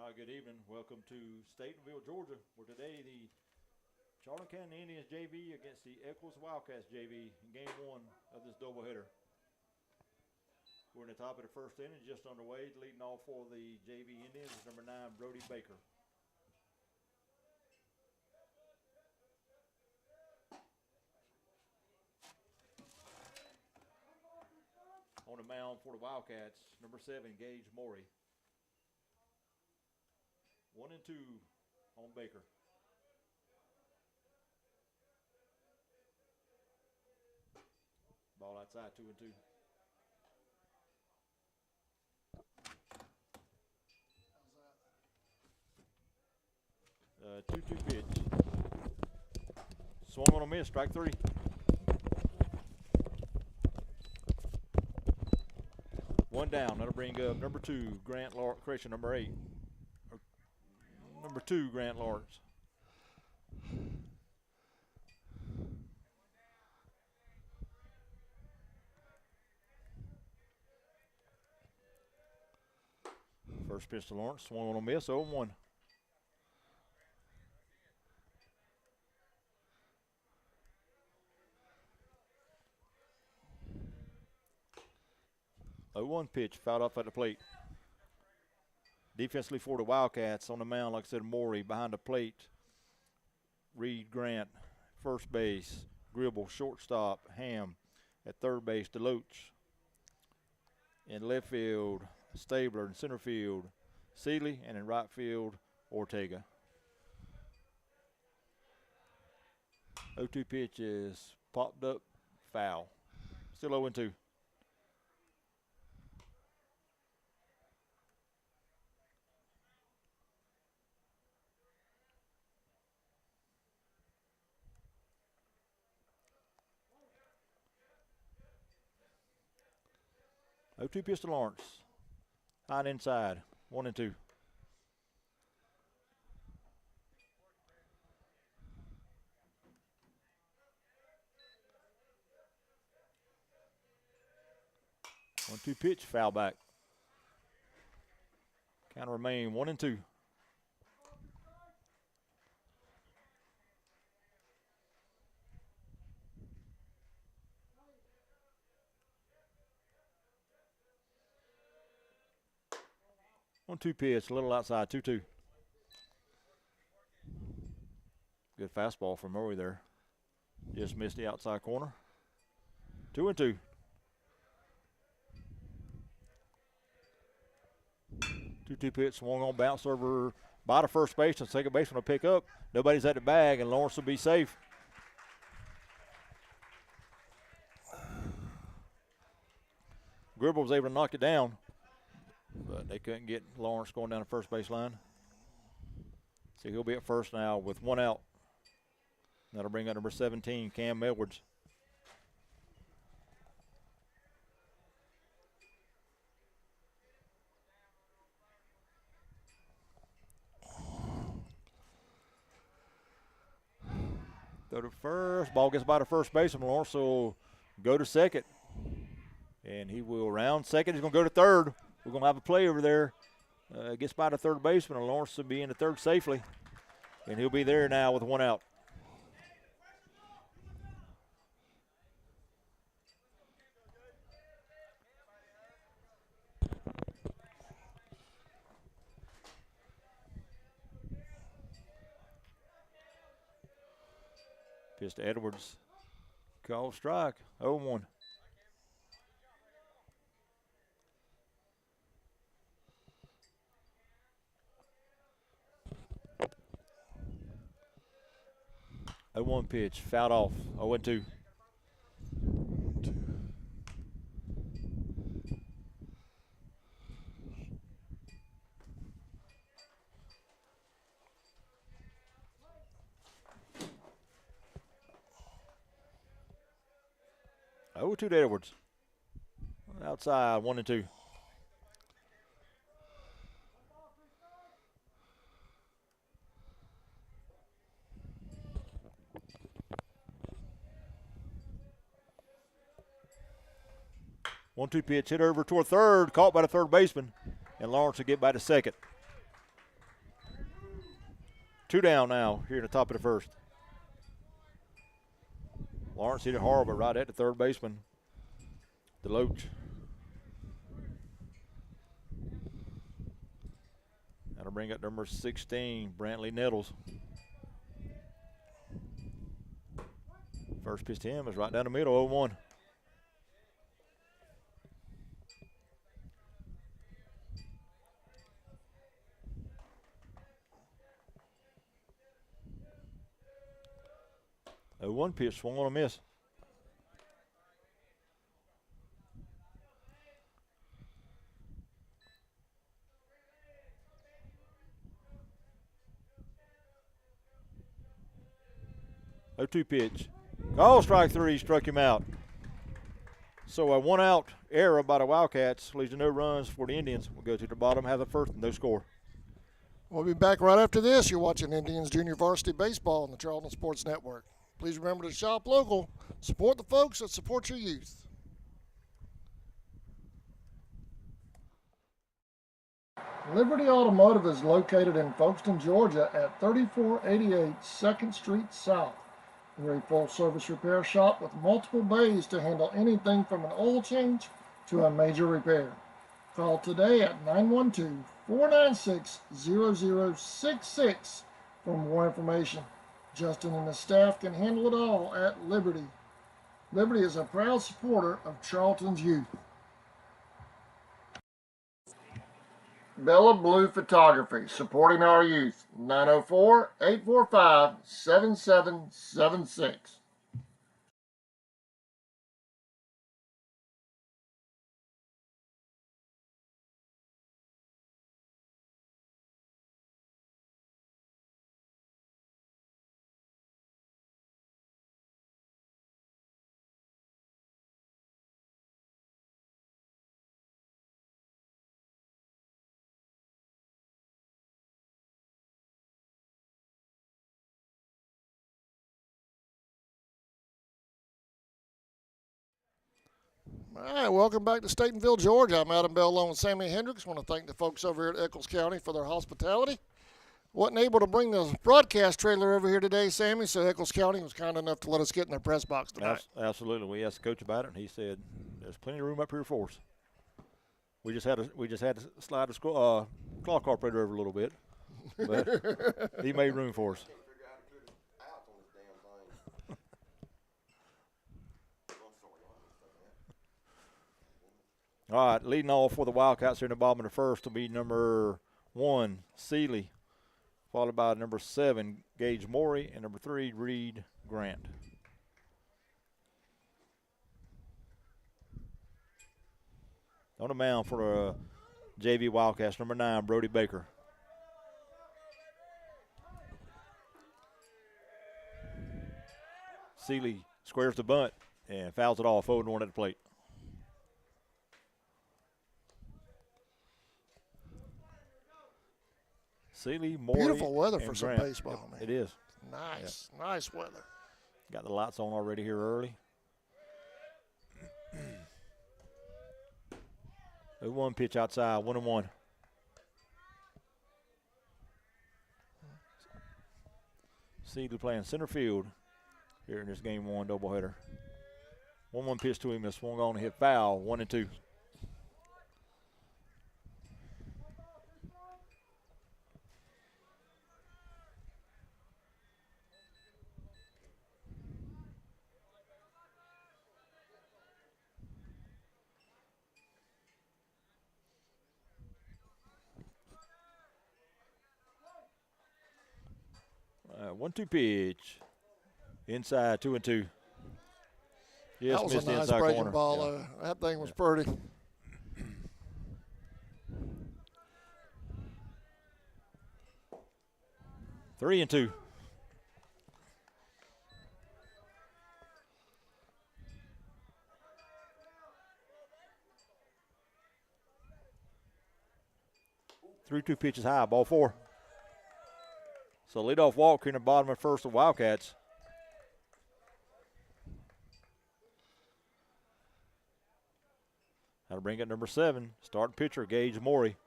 Good evening. Welcome to Statenville, Georgia, where today the Charlton County Indians JV against the Echols Wildcats JV in game one of this doubleheader. We're in the top of the first inning, just underway. Leading off for the JV Indians is number 9, Brody Baker. On the mound for the Wildcats, number 7, Gage Morey. 1-2 on Baker. Ball outside, 2-2. How's that? 2-2 pitch. Swung on a miss, strike 3. One down. That'll bring up number 2, Grant Lawrence. Correction, number 8. Number 2, Grant Lawrence. First pitch to Lawrence, swung on a miss, 0-1. A 1 pitch, fouled off at the plate. Defensively for the Wildcats on the mound, like I said, Morey behind the plate. Reed Grant, first base. Gribble, shortstop. Ham at third base. DeLoach. In left field, Stabler. In center field, Seeley. And in right field, Ortega. 0-2 pitch is popped up, foul. Still 0-2. Oh, 2 pitch to Lawrence. High and inside. 1-2. One-two pitch, foul back. Count remain 1-2. One-two pitch, a little outside, 2-2. Good fastball from Murray there. Just missed the outside corner. 2-2. 2-2 pitch, swung on, bounce over by the first base, and second baseman will pick up. Nobody's at the bag, and Lawrence will be safe. Gribble was able to knock it down, but they couldn't get Lawrence going down the first base line. So he'll be at first now with 1 out. That'll bring up number 17, Cam Edwards. Go to first. Ball gets by the first baseman. Lawrence will go to second. And he will round second. He's going to go to third. We're going to have a play over there. Gets by the third baseman, and Lawrence will be in the third safely. And he'll be there now with 1 out. Pitch to Edwards. Call strike. 0-1. A 1 pitch, fouled off. 0-2. To Edwards. Outside, 1-2. One-two pitch hit over toward third, caught by the third baseman, and Lawrence will get by to second. 2 down now here in the top of the first. Lawrence hit it hard, but right at the third baseman, DeLoach. That'll bring up number 16, Brantley Nettles. First pitch to him is right down the middle, 0-1. One pitch, swung on a miss. No 2 pitch. Oh, strike 3, struck him out. So a 1-out error by the Wildcats leads to no runs for the Indians. We'll go to the bottom, have the first, no score. We'll be back right after this. You're watching Indians Junior Varsity Baseball on the Charlton Sports Network. Please remember to shop local, support the folks that support your youth. Liberty Automotive is located in Folkestone, Georgia at 3488 2nd Street South. We're a full-service repair shop with multiple bays to handle anything from an oil change to a major repair. Call today at 912-496-0066 for more information. Justin and his staff can handle it all at Liberty. Liberty is a proud supporter of Charlton's youth. Bella Blue Photography, supporting our youth. 904-845-7776. All right, welcome back to Statenville, Georgia. I'm Adam Bell along with Sammy Hendricks. I want to thank the folks over here at Echols County for their hospitality. Wasn't able to bring the broadcast trailer over here today, Sammy, so Echols County was kind enough to let us get in their press box tonight. Absolutely. We asked the coach about it, and he said there's plenty of room up here for us. We just had to slide the clock operator over a little bit, but he made room for us. All right, leading off for the Wildcats here in the bottom of the first will be number 1, Seeley, followed by number 7, Gage Morey, and number 3, Reed Grant. On the mound for JV Wildcats, number 9, Brody Baker. Seeley squares the bunt and fouls it off, 0-1 at the plate. Seeley, Morey, beautiful weather for some Grant. baseball, man. It is. Nice, nice weather. Got the lights on already here early. 0-1 pitch outside, 1-1. Seeley playing center field here in this game 1 doubleheader. 1-1 pitch to him is swung on and hit foul, 1-2. One-two pitch. Inside, 2-2. Yes, that was missed a the nice inside breaking corner. ball. Yeah. That thing was pretty. 3-2. Three-two pitches high, ball 4. So leadoff walk here in the bottom of first of Wildcats. That'll bring it number 7, starting pitcher Gage Morey.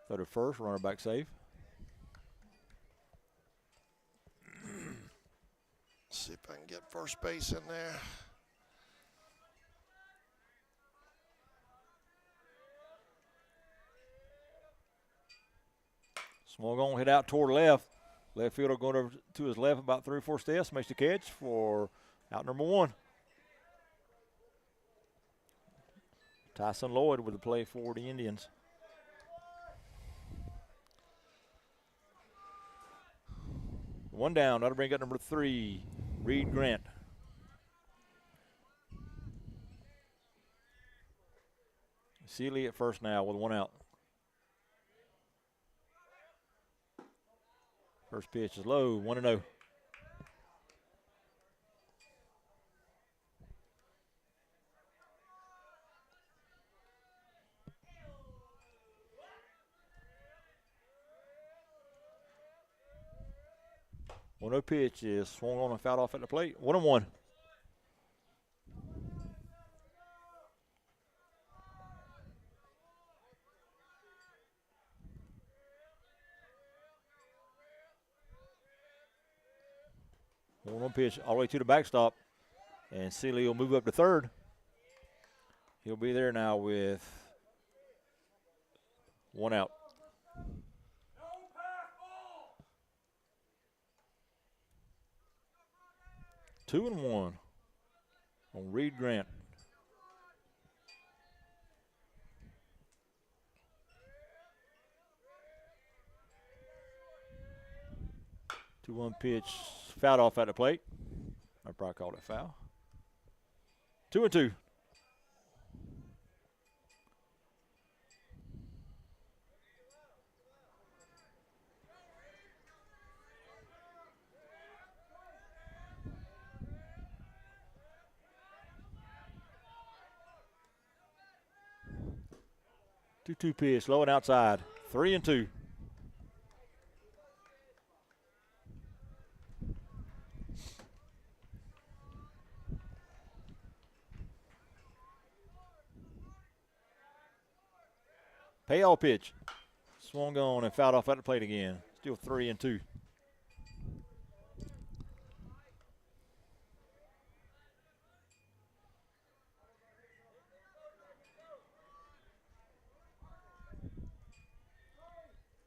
Throw to first, runner back safe. See if I can get first base in there. Swung on, hit out toward left. Left fielder going over to his left about 3 or 4 steps. Makes the catch for out number 1. Tyson Lloyd with the play for the Indians. One down. That'll bring up number 3, Reed Grant. Seeley at first now with 1 out. First pitch is low, 1-0. One-0 pitch is swung on and fouled off at the plate. 1-1. One pitch all the way to the backstop, and Seeley will move up to third. He'll be there now with 1 out. Two and 1 on Reed Grant. Two-one pitch, fouled off at the plate. I probably called it foul. 2-2. Two pitch, low and outside. 3-2. Payoff pitch. Swung on and fouled off at the plate again. Still 3-2.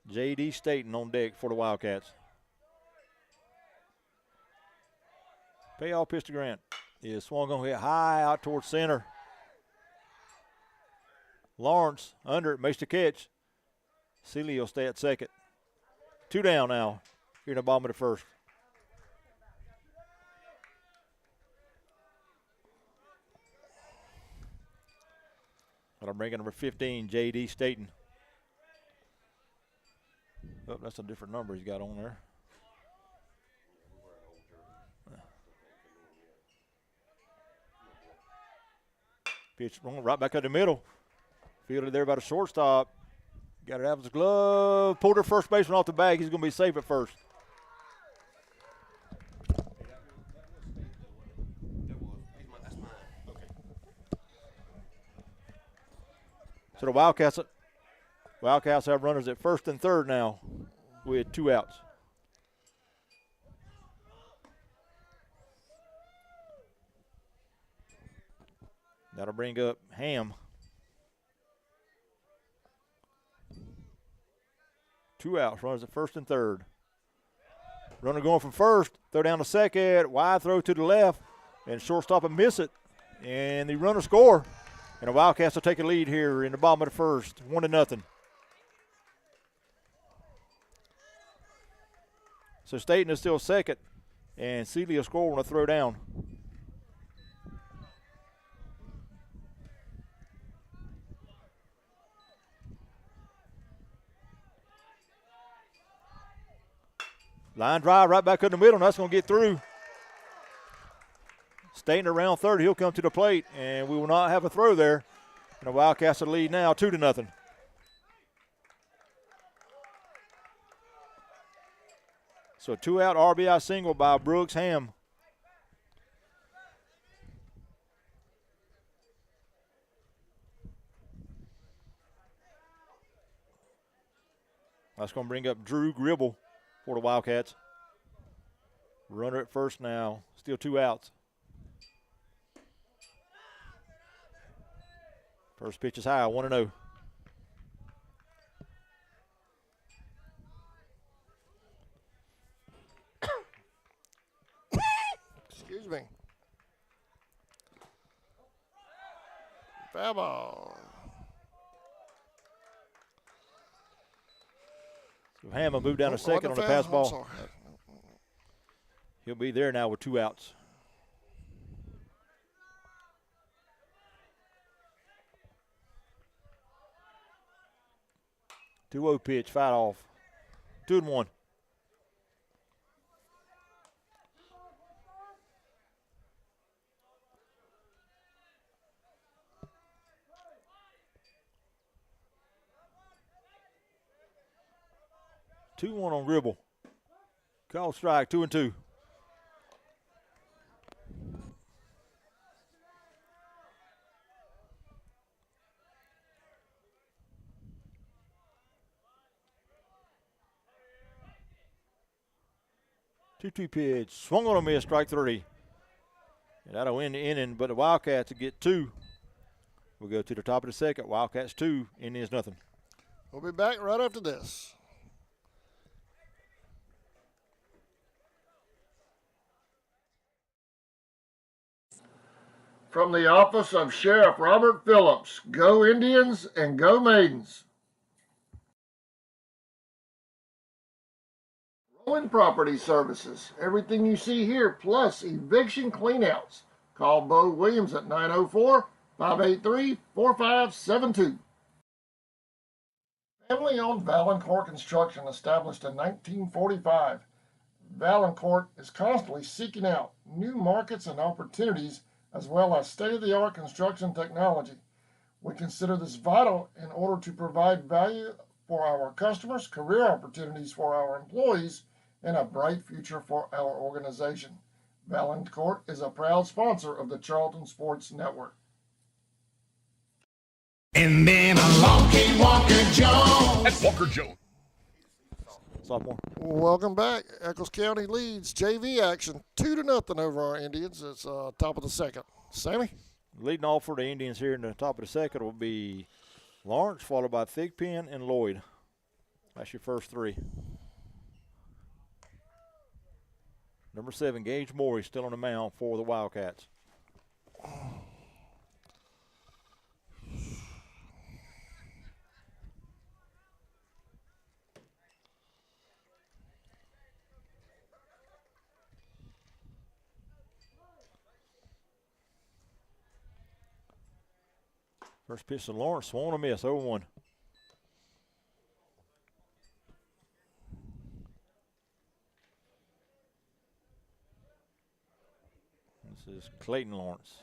J.D. Staten on deck for the Wildcats. Payoff pitch to Grant. Is swung on, hit high out towards center. Lawrence under it, makes the catch. Seeley will stay at second. 2 down now here in the bottom of the first. But I'm bringing number 15, J.D. Staten. Oh, that's a different number he's got on there. Pitch right back up the middle. Fielded there by the shortstop. Got it out of his glove. Pulled her first baseman off the bag. He's going to be safe at first. So the Wildcats have runners at first and third now with 2 outs. That'll bring up Ham. 2 outs, runners at first and third. Runner going from first, throw down to second, wide throw to the left, and shortstop will miss it. And the runner score. And the Wildcats will take a lead here in the bottom of the first, 1-0. So Staten is still second, and Seeley will score on a throw down. Line drive right back in the middle, and that's going to get through. Staten around third, he'll come to the plate, and we will not have a throw there. And the Wildcats will lead now 2-0. So 2-out RBI single by Brooks Ham. That's going to bring up Drew Gribble for the Wildcats. Runner at first now. Still 2 outs. First pitch is high, 1-0. Excuse me. Foul ball. So Hammond moved down to second on the pass ball. He'll be there now with 2 outs. Two-0 pitch, fight off. 2-1. Two one on Gribble. Call strike, 2-2. Two-two pitch, swung on a miss, strike 3. And that'll end the inning, but the Wildcats will get 2. We'll go to the top of the second. Wildcats 2, Indians nothing. We'll be back right after this. From the office of Sheriff Robert Phillips, go Indians and go Maidens. Rolling Property Services, everything you see here, plus eviction cleanouts. Call Bo Williams at 904-583-4572. Family-owned Valancourt Construction, established in 1945. Valancourt is constantly seeking out new markets and opportunities, as well as state-of-the-art construction technology. We consider this vital in order to provide value for our customers, career opportunities for our employees, and a bright future for our organization. Valancourt is a proud sponsor of the Charlton Sports Network. And then along came Walker Jones. That's Walker Jones. Sophomore. Welcome back. Echols County leads JV action 2-0 over our Indians. It's top of the second. Sammy? Leading off for the Indians here in the top of the second will be Lawrence, followed by Thigpen and Lloyd. That's your first 3. Number 7, Gage Morey, still on the mound for the Wildcats. First pitch to Lawrence, swung a miss, 0-1. This is Clayton Lawrence.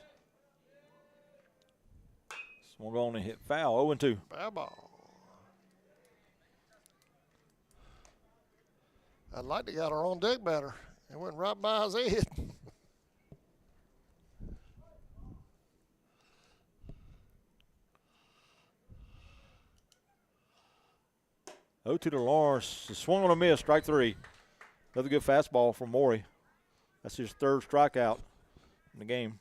Swung on and hit foul, 0-2. Foul ball. I'd like to got our own deck batter. It went right by his head. 0-2 to Lawrence. Swung on a miss, strike 3. Another good fastball from Morey. That's his 3rd strikeout in the game.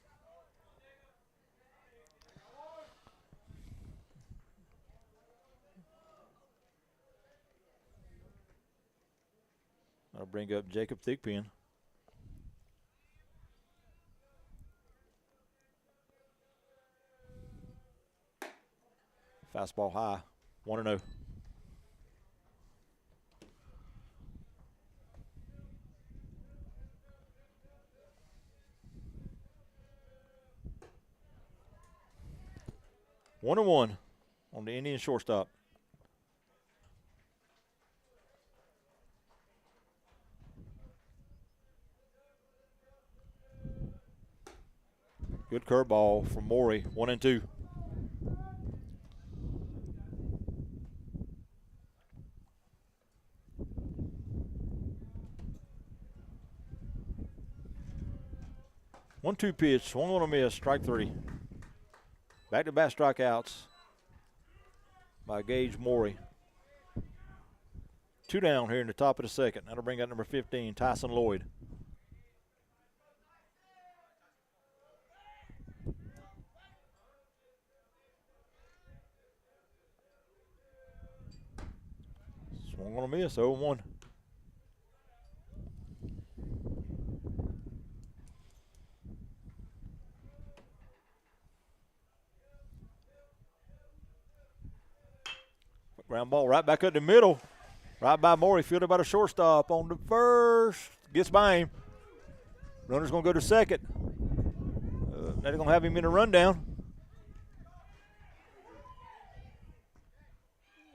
That'll bring up Jacob Thigpen. Fastball high, 1-0. One and one on the Indian shortstop. Good curveball from Morey, 1-2. One-two pitch, swung on a miss, strike 3. Back-to-back strikeouts by Gage Morey. 2 down here in the top of the second. That'll bring out number 15, Tyson Lloyd. Swung on a miss, 0-1. Ground ball right back up the middle. Right by Morey, fielded by the shortstop on the first. Gets by him. Runner's going to go to second. They're going to have him in a rundown.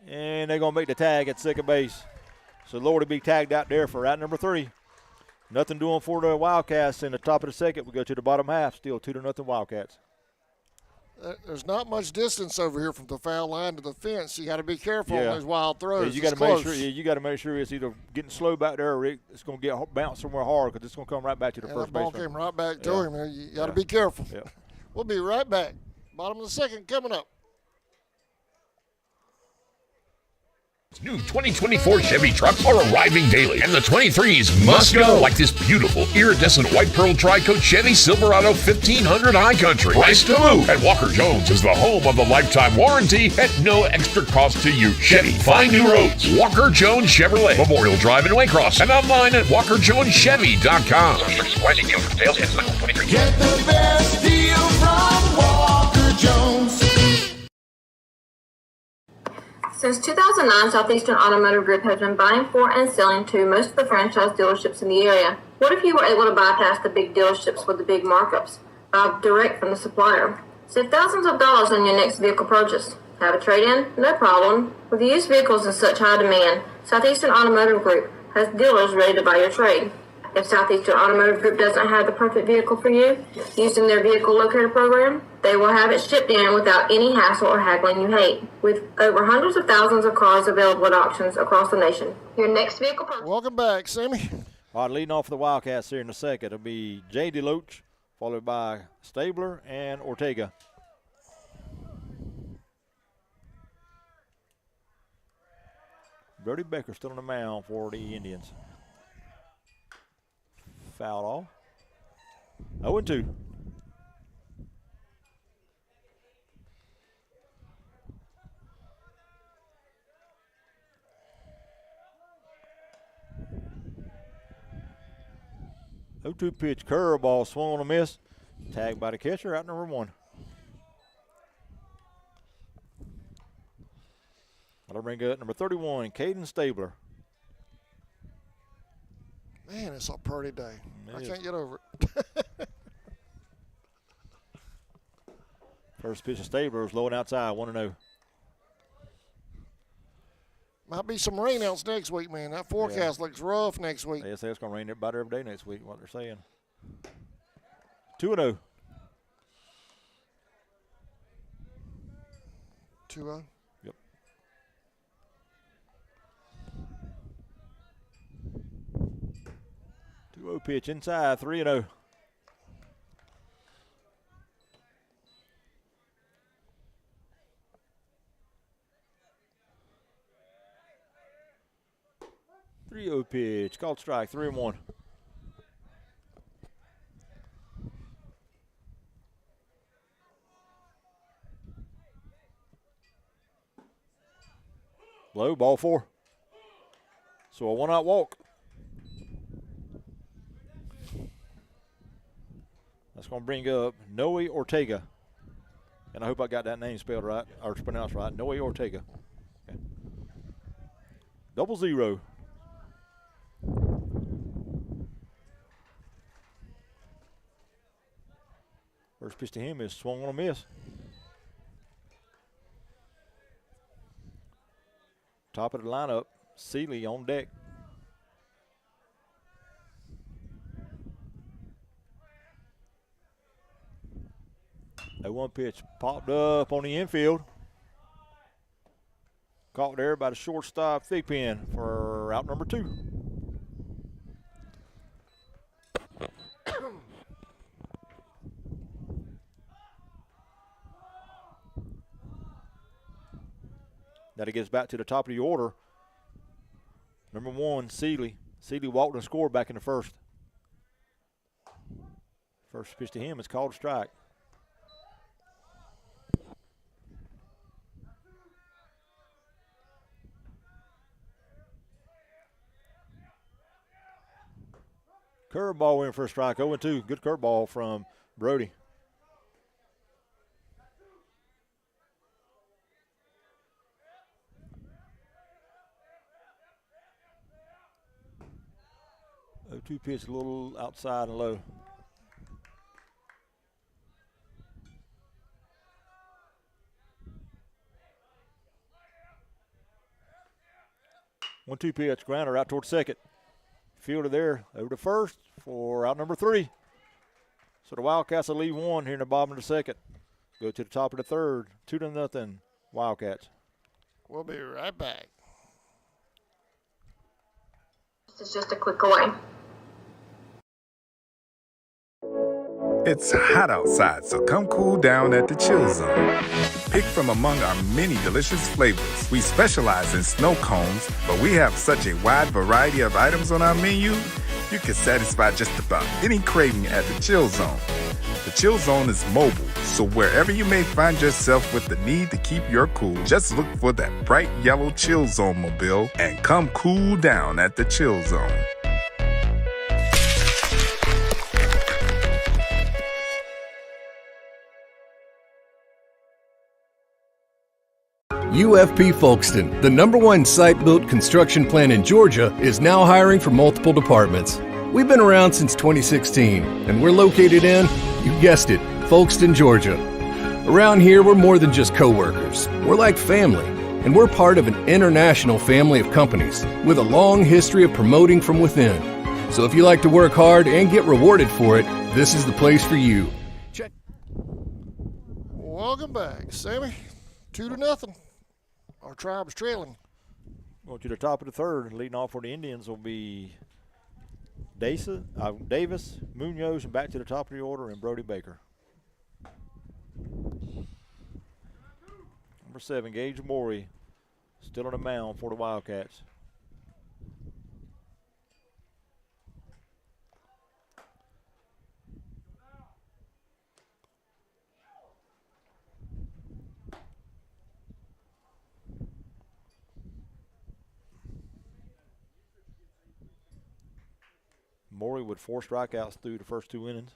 And they're going to make the tag at second base. So Lloyd will be tagged out there for route number 3. Nothing doing for the Wildcats in the top of the second. We go to the bottom half. Still 2-0 Wildcats. There's not much distance over here from the foul line to the fence. You got to be careful Yeah. on those wild throws. Yeah, you got to make sure. Yeah, you got to make sure it's either getting slow back there or it's going to get bounced somewhere hard because it's going to come right back to the first ball baseman. came right back to Yeah. him. You got to be careful. Yeah. We'll be right back. Bottom of the second coming up. New 2024 Chevy trucks are arriving daily, and the 23s must go. Like this beautiful iridescent white pearl tri-coat Chevy Silverado 1500 High Country. Price to move. And Walker Jones is the home of the lifetime warranty at no extra cost to you. Chevy, find new roads. Walker Jones Chevrolet, Memorial Drive in Waycross, and online at WalkerJonesChevy.com. Get the best deal from Walker Jones. Since 2009, Southeastern Automotive Group has been buying for and selling to most of the franchise dealerships in the area. What if you were able to bypass the big dealerships with the big markups? Buy direct from the supplier. Save thousands of dollars on your next vehicle purchase. Have a trade-in? No problem. With used vehicles in such high demand, Southeastern Automotive Group has dealers ready to buy your trade. If Southeastern Automotive Group doesn't have the perfect vehicle for you, using their vehicle locator program, they will have it shipped in without any hassle or haggling you hate. With over hundreds of thousands of cars available at auctions across the nation. Your next vehicle purchase. Welcome back, Sammy. All right, leading off for the Wildcats here in a second, it'll be Jay DeLoach, followed by Stabler and Ortega. Brody Becker still on the mound for the Indians. Foul off. 0-2. Pitch, curveball, swung on a miss. Tagged by the catcher, out number 1. That'll bring up number 31, Caden Stabler. Man, it's a pretty day. I can't get over it. First pitch of Stabler is low and outside, 1-0. Might be some rain else next week, man. That forecast looks rough next week. They say it's going to rain about every day next week, what they're saying. 2-0. 2-0. Yep. Pitch inside, 3-0. Pitch, called strike, 3-1. Low, ball 4. So a 1-out walk. That's going to bring up Noe Ortega. And I hope I got that name spelled right, or pronounced right. Noe Ortega. Okay. 0-0. First pitch to him is swung on a miss. Top of the lineup, Seeley on deck. That 1 pitch popped up on the infield. Caught there by the shortstop Thigpen for out number 2. That it gets back to the top of the order. Number 1, Seeley. Seeley walked and scored back in the first. First pitch to him is called a strike. Curveball in for a strike. 0-2. Good curveball from Brody. Two pitch a little outside and low. One-two pitch, grounder out towards second. Fielder there over to first for out number 3. So the Wildcats will leave one here in the bottom of the second. Go to the top of the third. 2-0 Wildcats. We'll be right back. This is just a click away. It's hot outside, so come cool down at the Chill Zone. Pick from among our many delicious flavors. We specialize in snow cones, but we have such a wide variety of items on our menu, you can satisfy just about any craving at the Chill Zone. The Chill Zone is mobile, so wherever you may find yourself with the need to keep your cool, just look for that bright yellow Chill Zone mobile and come cool down at the Chill Zone. UFP Folkestone, the #1 site-built construction plant in Georgia, is now hiring for multiple departments. We've been around since 2016, and we're located in, you guessed it, Folkestone, Georgia. Around here, we're more than just co-workers. We're like family, and we're part of an international family of companies with a long history of promoting from within. So if you like to work hard and get rewarded for it, this is the place for you. Check. Welcome back, Sammy. 2-0. Our tribe's trailing. Going to the top of the third, leading off for the Indians will be Davis, Munoz, and back to the top of the order, and Brody Baker. Number 7, Gage Morey, still on the mound for the Wildcats. Morey with 4 strikeouts through the first 2 innings.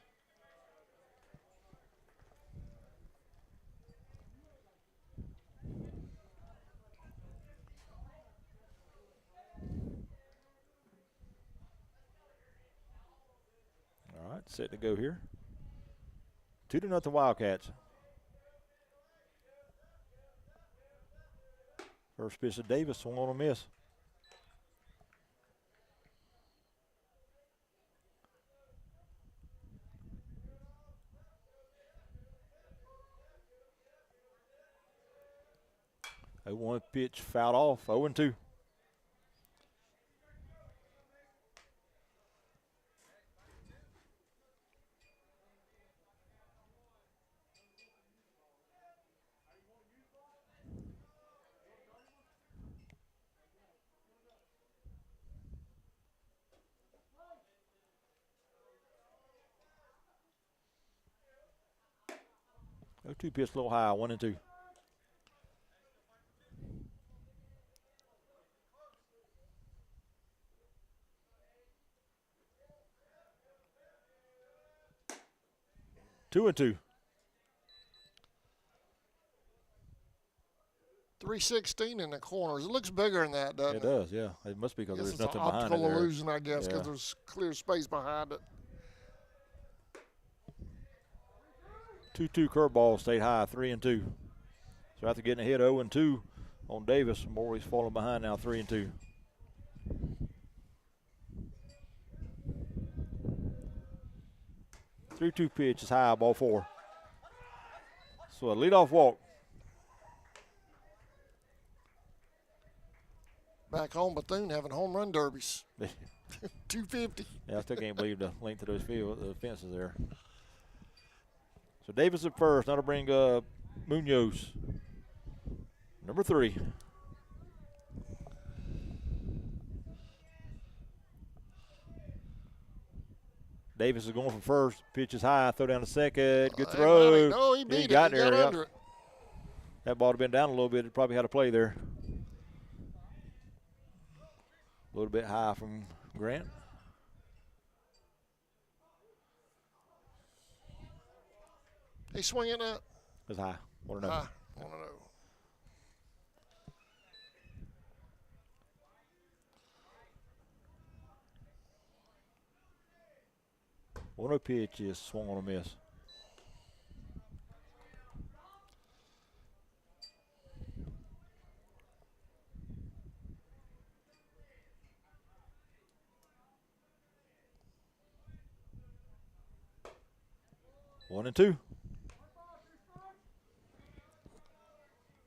All right, set to go here. 2-0 Wildcats. First pitch to Davis, swung on a miss. One pitch fouled off, 0-2. Two pitch a little high, 1-2. Two and two. 316 in the corners. It looks bigger than that, doesn't it? It does, yeah. It must be because there's nothing behind it. It's an optical there. illusion, I guess, because Yeah. there's clear space behind it. 2-2 curveball stayed high, 3-2. So after getting a hit 0-2 on Davis, Morey's falling behind now, 3-2. Three-two pitch is high, ball 4. So a leadoff walk. Back home, Bethune having home run derbies. 250. Yeah, I still can't believe the length of those the fences there. So Davis at first. Now to bring Munoz, number 3. Davis is going for first. Pitch is high. Throw down to second. Good Hey, throw. buddy. No, he beat it. He got there. Yep. under it. That ball had been down a little bit. It probably had a play there. A little bit high from Grant. He swinging that? It's high. 1-0. High. 1-0. One pitch is swung on a miss. One and two.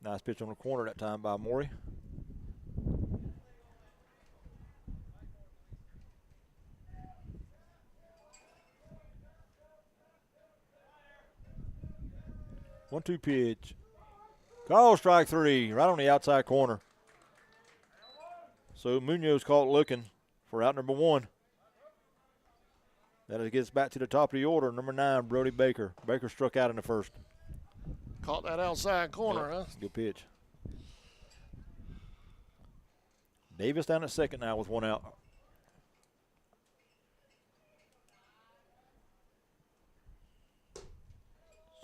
Nice pitch on the corner that time by Morey. One-two pitch. Call strike three, right on the outside corner. So Munoz caught looking for out number one. That gets back to the top of the order. Number 9, Brody Baker. Baker struck out in the first. Caught that outside corner, huh? Good pitch. Davis down at second now with one out.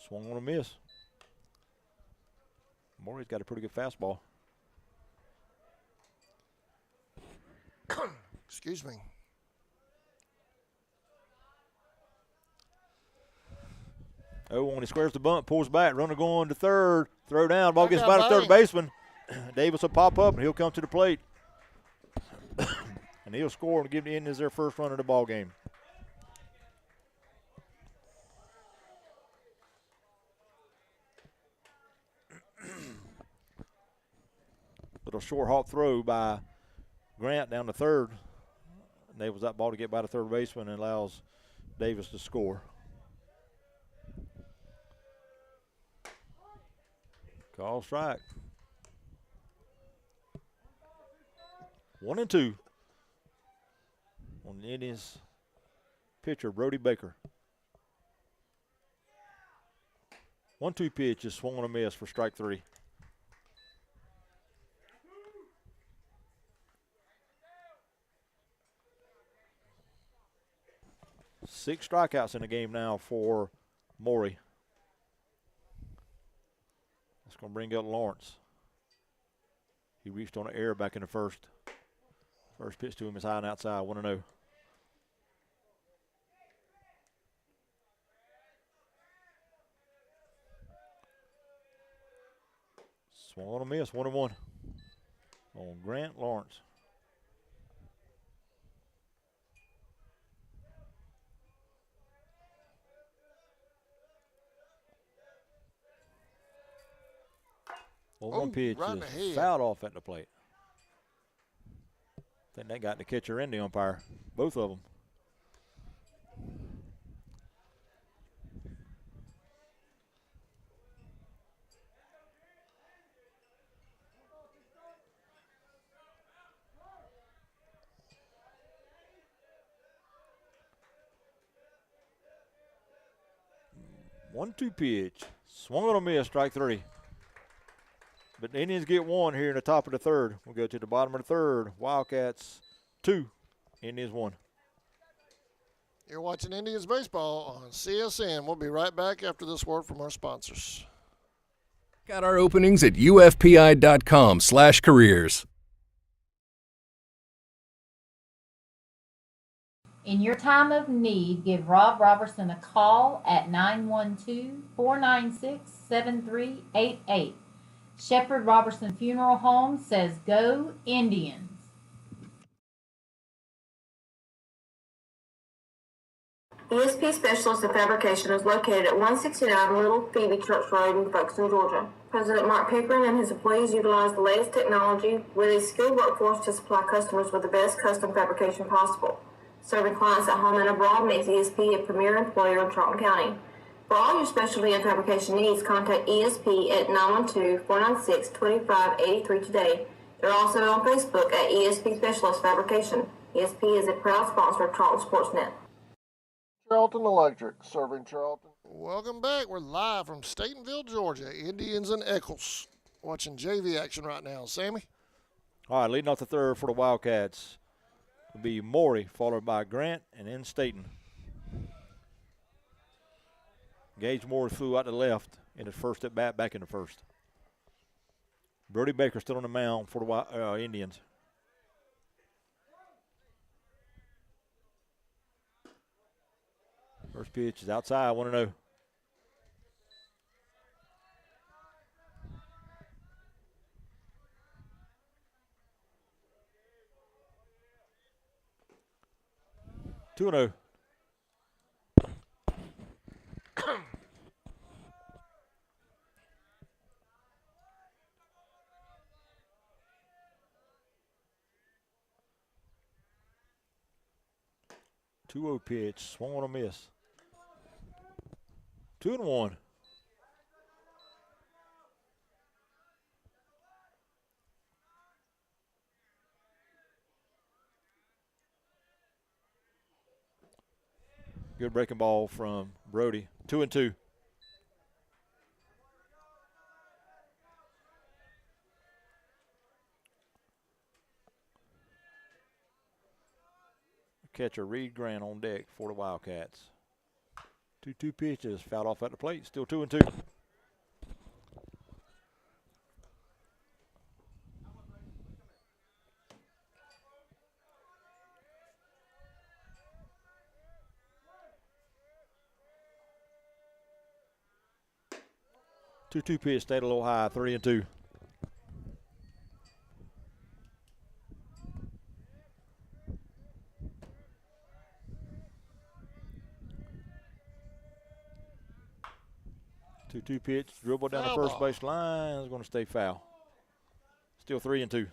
Swung on a miss. Morey's got a pretty good fastball. Excuse me. Oh, when he squares the bunt, pulls back, runner going to third, throw down, ball I gets got by the third mine. baseman. Davis will pop up and he'll come to the plate. And he'll score and give the Indians their first run of the ball game. Little short hop throw by Grant down to third. Enables that ball to get by the third baseman and allows Davis to score. Call strike. 1-2 on the Indians pitcher, Brody Baker. 1-2 pitch is swung on a miss for strike three. Six strikeouts in the game now for Morey. That's going to bring up Lawrence. He reached on an error back in the first. First pitch to him is high and outside, 1-0. Swung on a miss, 1-1 on Grant Lawrence. One pitch right in the is head. fouled off at the plate. I think they got the catcher and the umpire, both of them. One-two pitch, swung on a miss, strike three. But the Indians get one here in the top of the third. We'll go to the bottom of the third. Wildcats 2, Indians 1. You're watching Indians baseball on CSN. We'll be right back after this word from our sponsors. Got our openings at ufpi.com/careers. In your time of need, give Rob Robertson a call at 912-496-7388. Shepherd Robertson Funeral Home says, "Go Indians." ESP Specialist of Fabrication is located at 169 Little Phoebe Church Road in Folkestone, Georgia. President Mark Pickering and his employees utilize the latest technology with a skilled workforce to supply customers with the best custom fabrication possible. Serving clients at home and abroad makes ESP a premier employer in Charlton County. For all your specialty and fabrication needs, contact ESP at 912-496-2583 today. They're also on Facebook at ESP Specialist Fabrication. ESP is a proud sponsor of Charlton Sportsnet. Charlton Electric, serving Charlton. Welcome back. We're live from Statenville, Georgia. Indians and Echols. Watching JV action right now. Sammy? All right, leading off the third for the Wildcats will be Morey, followed by Grant, and then Staten. Gage Morey flew out to the left in his first at bat, back in the first. Brody Baker still on the mound for the Indians. First pitch is outside, 1-0. Two and 0. Two-0 pitch, swung on a miss. 2-1. Good breaking ball from Brody. 2-2. Catcher Reed Grant on deck for the Wildcats. 2-2 pitches, fouled off at the plate. Still 2-2. Two pitch stayed a little high. 3-2. Two pitch, dribble down the first base line, is going to stay foul. Still 3-2.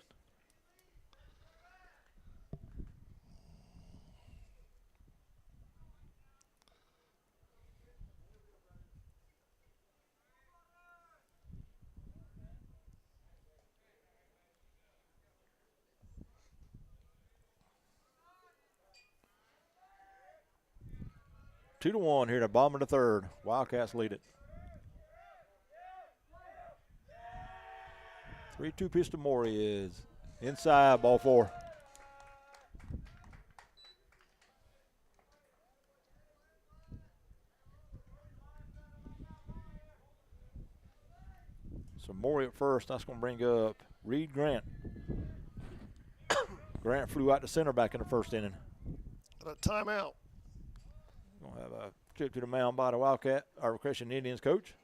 Two to 1 here at the bottom of the third. Wildcats lead it. 3-2 pitch to Morey is inside, ball 4. So Morey at first, that's going to bring up Reed Grant. Grant flew out to center back in the first inning. A timeout. Going to have a trip to the mound by the Wildcat, our Christian Indians coach.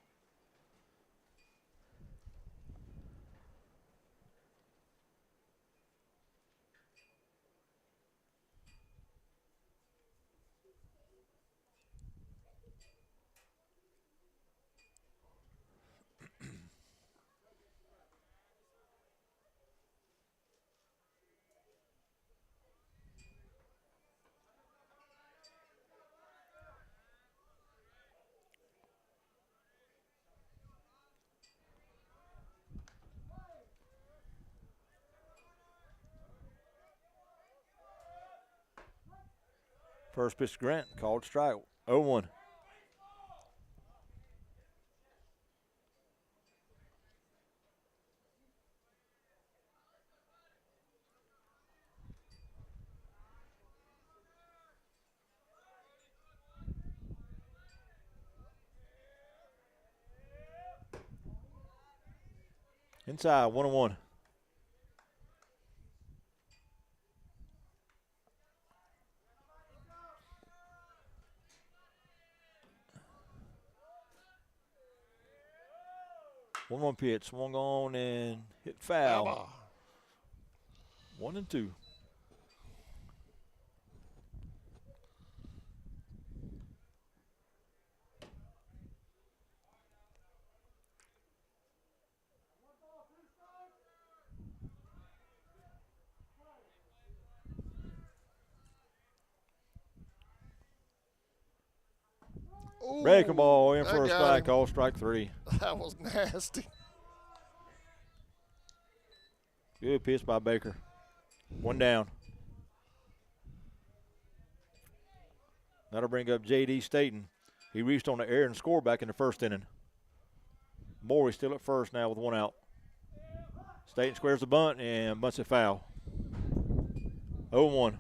First pitch to Grant, called strike, 0-1. Inside, 1-1. One pitch, swung on and hit foul. 1-2. Breaking ball in for a strike, call strike 3. That was nasty. Good pitch by Baker. One down. That'll bring up J.D. Staten. He reached on the air and scored back in the first inning. Morey still at first now with one out. Staten squares the bunt and bunts it foul. 0-1.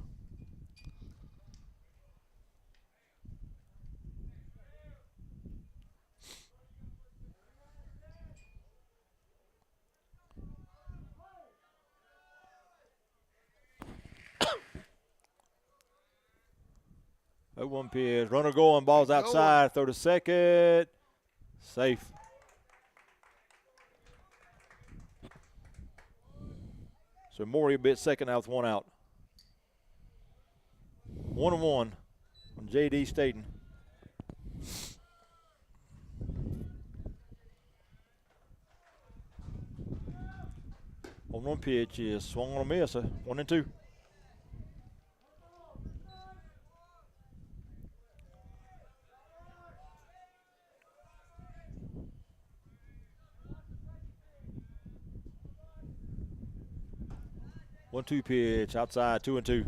One pitch. Runner going. Ball's outside. Throw to second. Safe. So Morey a bit second now with one out. 1-1 on J.D. Staten. On one pitch is swung on a miss. 1-2. One-two pitch outside, 2-2.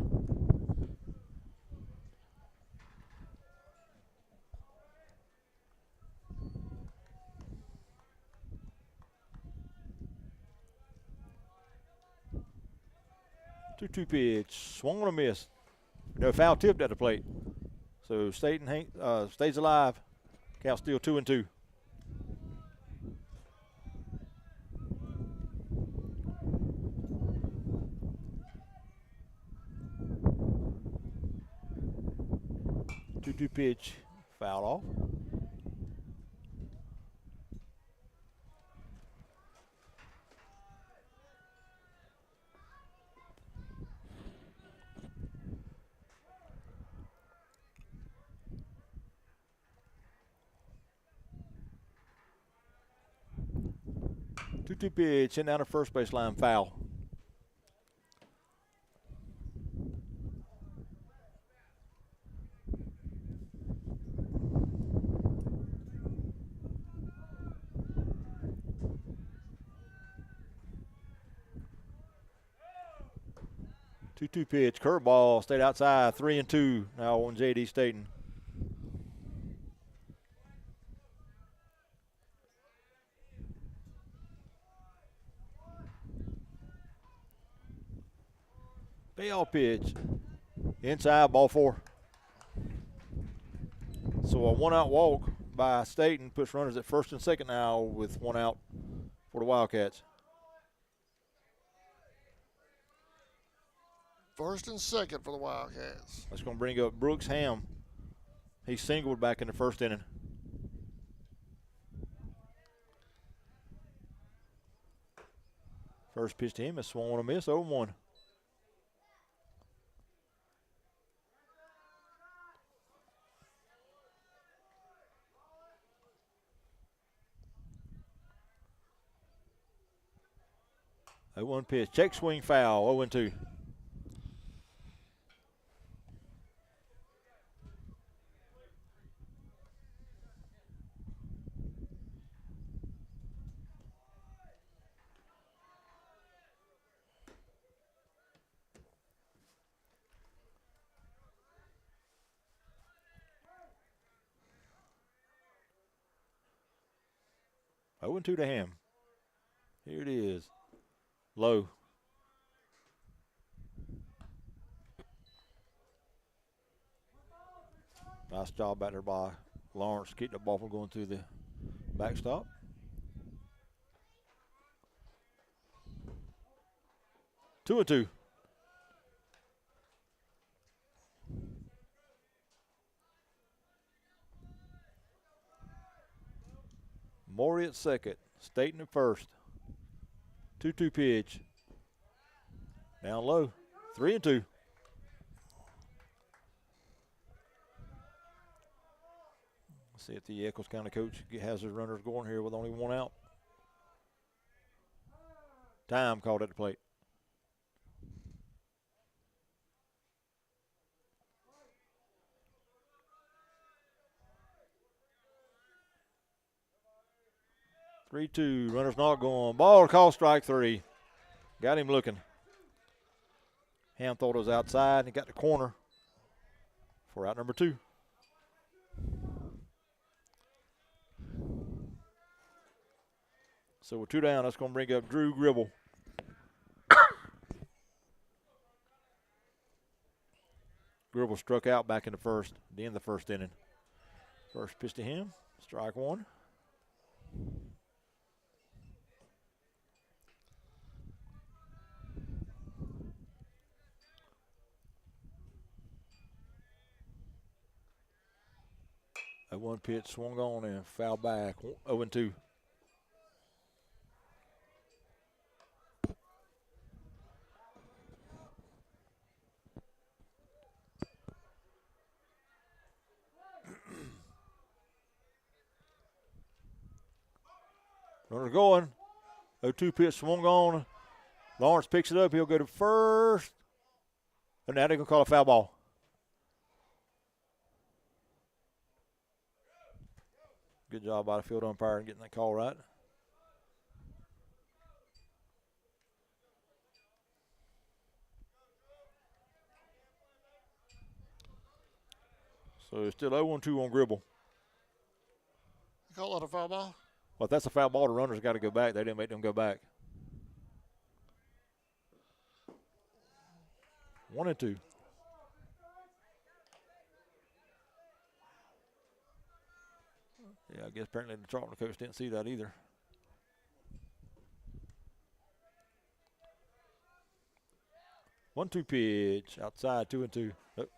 Two pitch, swung on a miss. No foul tipped at the plate. So Staten stays alive. Count still 2-2. Two pitch, foul off. Two pitch, and down the first base line, foul. Two pitch, curveball, stayed outside, 3-2 now on J.D. Staten. Payoff pitch, inside, ball 4. So a one-out walk by Staten puts runners at first and second now with one out for the Wildcats. First and second for the Wildcats. That's going to bring up Brooks Ham. He singled back in the first inning. First pitch to him is swung on a miss, 0-1. One pitch, check swing foul, 0-2. Oh, 0-2 to Ham. Here it is. Low. Nice job back there by Lawrence. Keep the ball from going through the backstop. 2-2. Morey at second. Staten at first. 2-2 pitch. Down low. 3-2. Let's see if the Echols County coach has his runners going here with only one out. Time called at the plate. Three-two. Runner's not going. Ball call, strike 3. Got him looking. Ham thought it was outside and he got the corner for out number 2. So with 2 down, that's going to bring up Drew Gribble. Gribble struck out back in the end of the first inning. First pitch to him, strike 1. That 1 pitch swung on and foul back, 0-2. Runner going. 0-2 pitch swung on. Lawrence picks it up. He'll go to first. And now they're going to call a foul ball. Good job by the field umpire in getting that call right. So it's still 0-2 on Gribble. You call that a foul ball? Well, if that's a foul ball, the runner's got to go back. They didn't make them go back. 1-2. Yeah, I guess apparently the Charlton coach didn't see that either. One-two pitch outside, 2-2.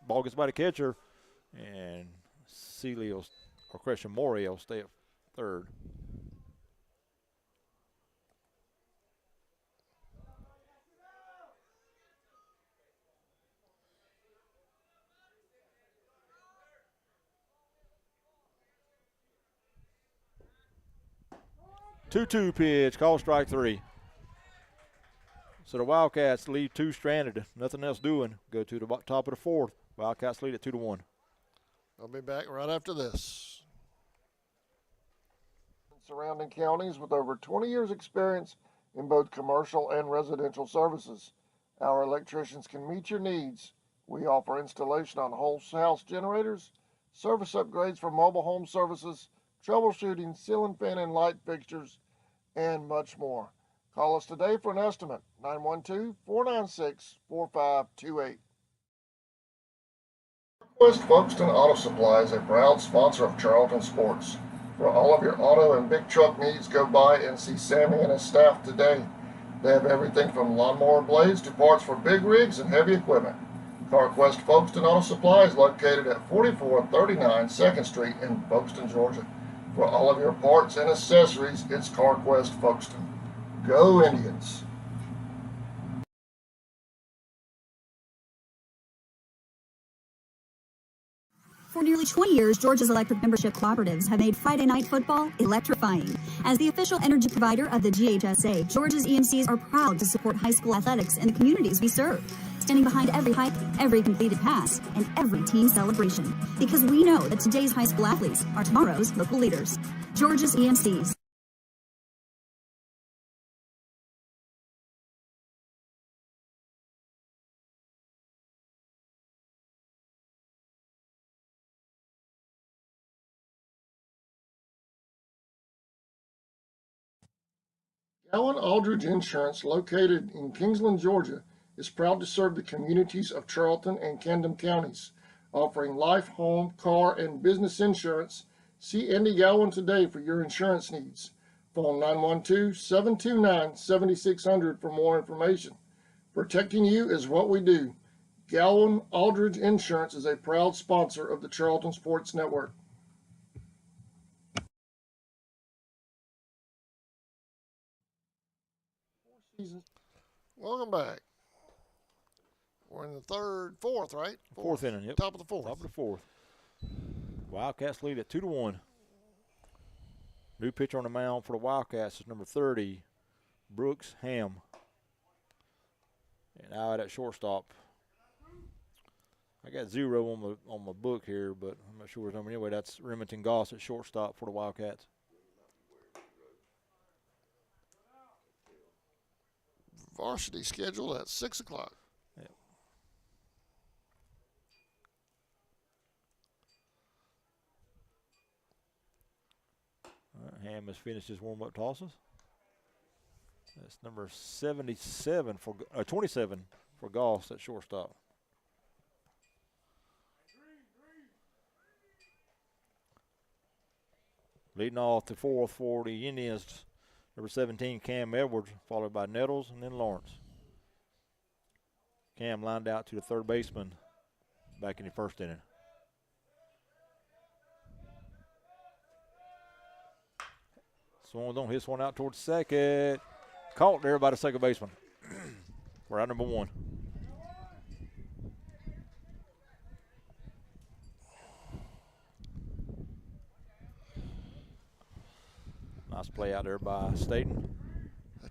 Ball gets by the catcher, and Christian Morey will stay at third. Two-two pitch, call strike 3. So the Wildcats leave 2 stranded, nothing else doing. Go to the top of the 4th. Wildcats lead at 2-1. I'll be back right after this. Surrounding counties with over 20 years experience in both commercial and residential services. Our electricians can meet your needs. We offer installation on whole house generators, service upgrades for mobile home services, troubleshooting, ceiling fan and light fixtures, and much more. Call us today for an estimate, 912-496-4528. West Folkestone Auto Supply is a proud sponsor of Charlton Sports. For all of your auto and big truck needs, go by and see Sammy and his staff today. They have everything from lawnmower blades to parts for big rigs and heavy equipment. CarQuest Folkestone Auto Supply is located at 4439 2nd Street in Folkestone, Georgia. For all of your parts and accessories, it's CarQuest Folkestone. Go Indians! For nearly 20 years, Georgia's electric membership cooperatives have made Friday night football electrifying. As the official energy provider of the GHSA, Georgia's EMCs are proud to support high school athletics in the communities we serve, standing behind every hike, every completed pass, and every team celebration. Because we know that today's high school athletes are tomorrow's local leaders. Georgia's EMCs. Allen Aldridge Insurance, located in Kingsland, Georgia, is proud to serve the communities of Charlton and Camden counties, offering life, home, car, and business insurance. See Andy Gowan today for your insurance needs. Phone 912-729-7600 for more information. Protecting you is what we do. Gowan Aldridge Insurance is a proud sponsor of the Charlton Sports Network. Welcome back. We're in the fourth, right? Fourth inning, yep. Top of the 4th. Top of the 4th. Wildcats lead at 2-1. New pitcher on the mound for the Wildcats is number 30, Brooks Ham. And out at shortstop. I got 0 on my book here, but I'm not sure his number. Anyway, that's Remington Goss at shortstop for the Wildcats. Varsity scheduled at 6 o'clock. Yep. All right, Ham has finished his warm-up tosses. That's number 77 for 27 for Goss at shortstop. Leading off the fourth for the Indians, number 17, Cam Edwards, followed by Nettles and then Lawrence. Cam lined out to the third baseman back in the first inning. Swung on, hits one out towards second. Caught there by the second baseman. We're out number 1. Nice play out there by Staten.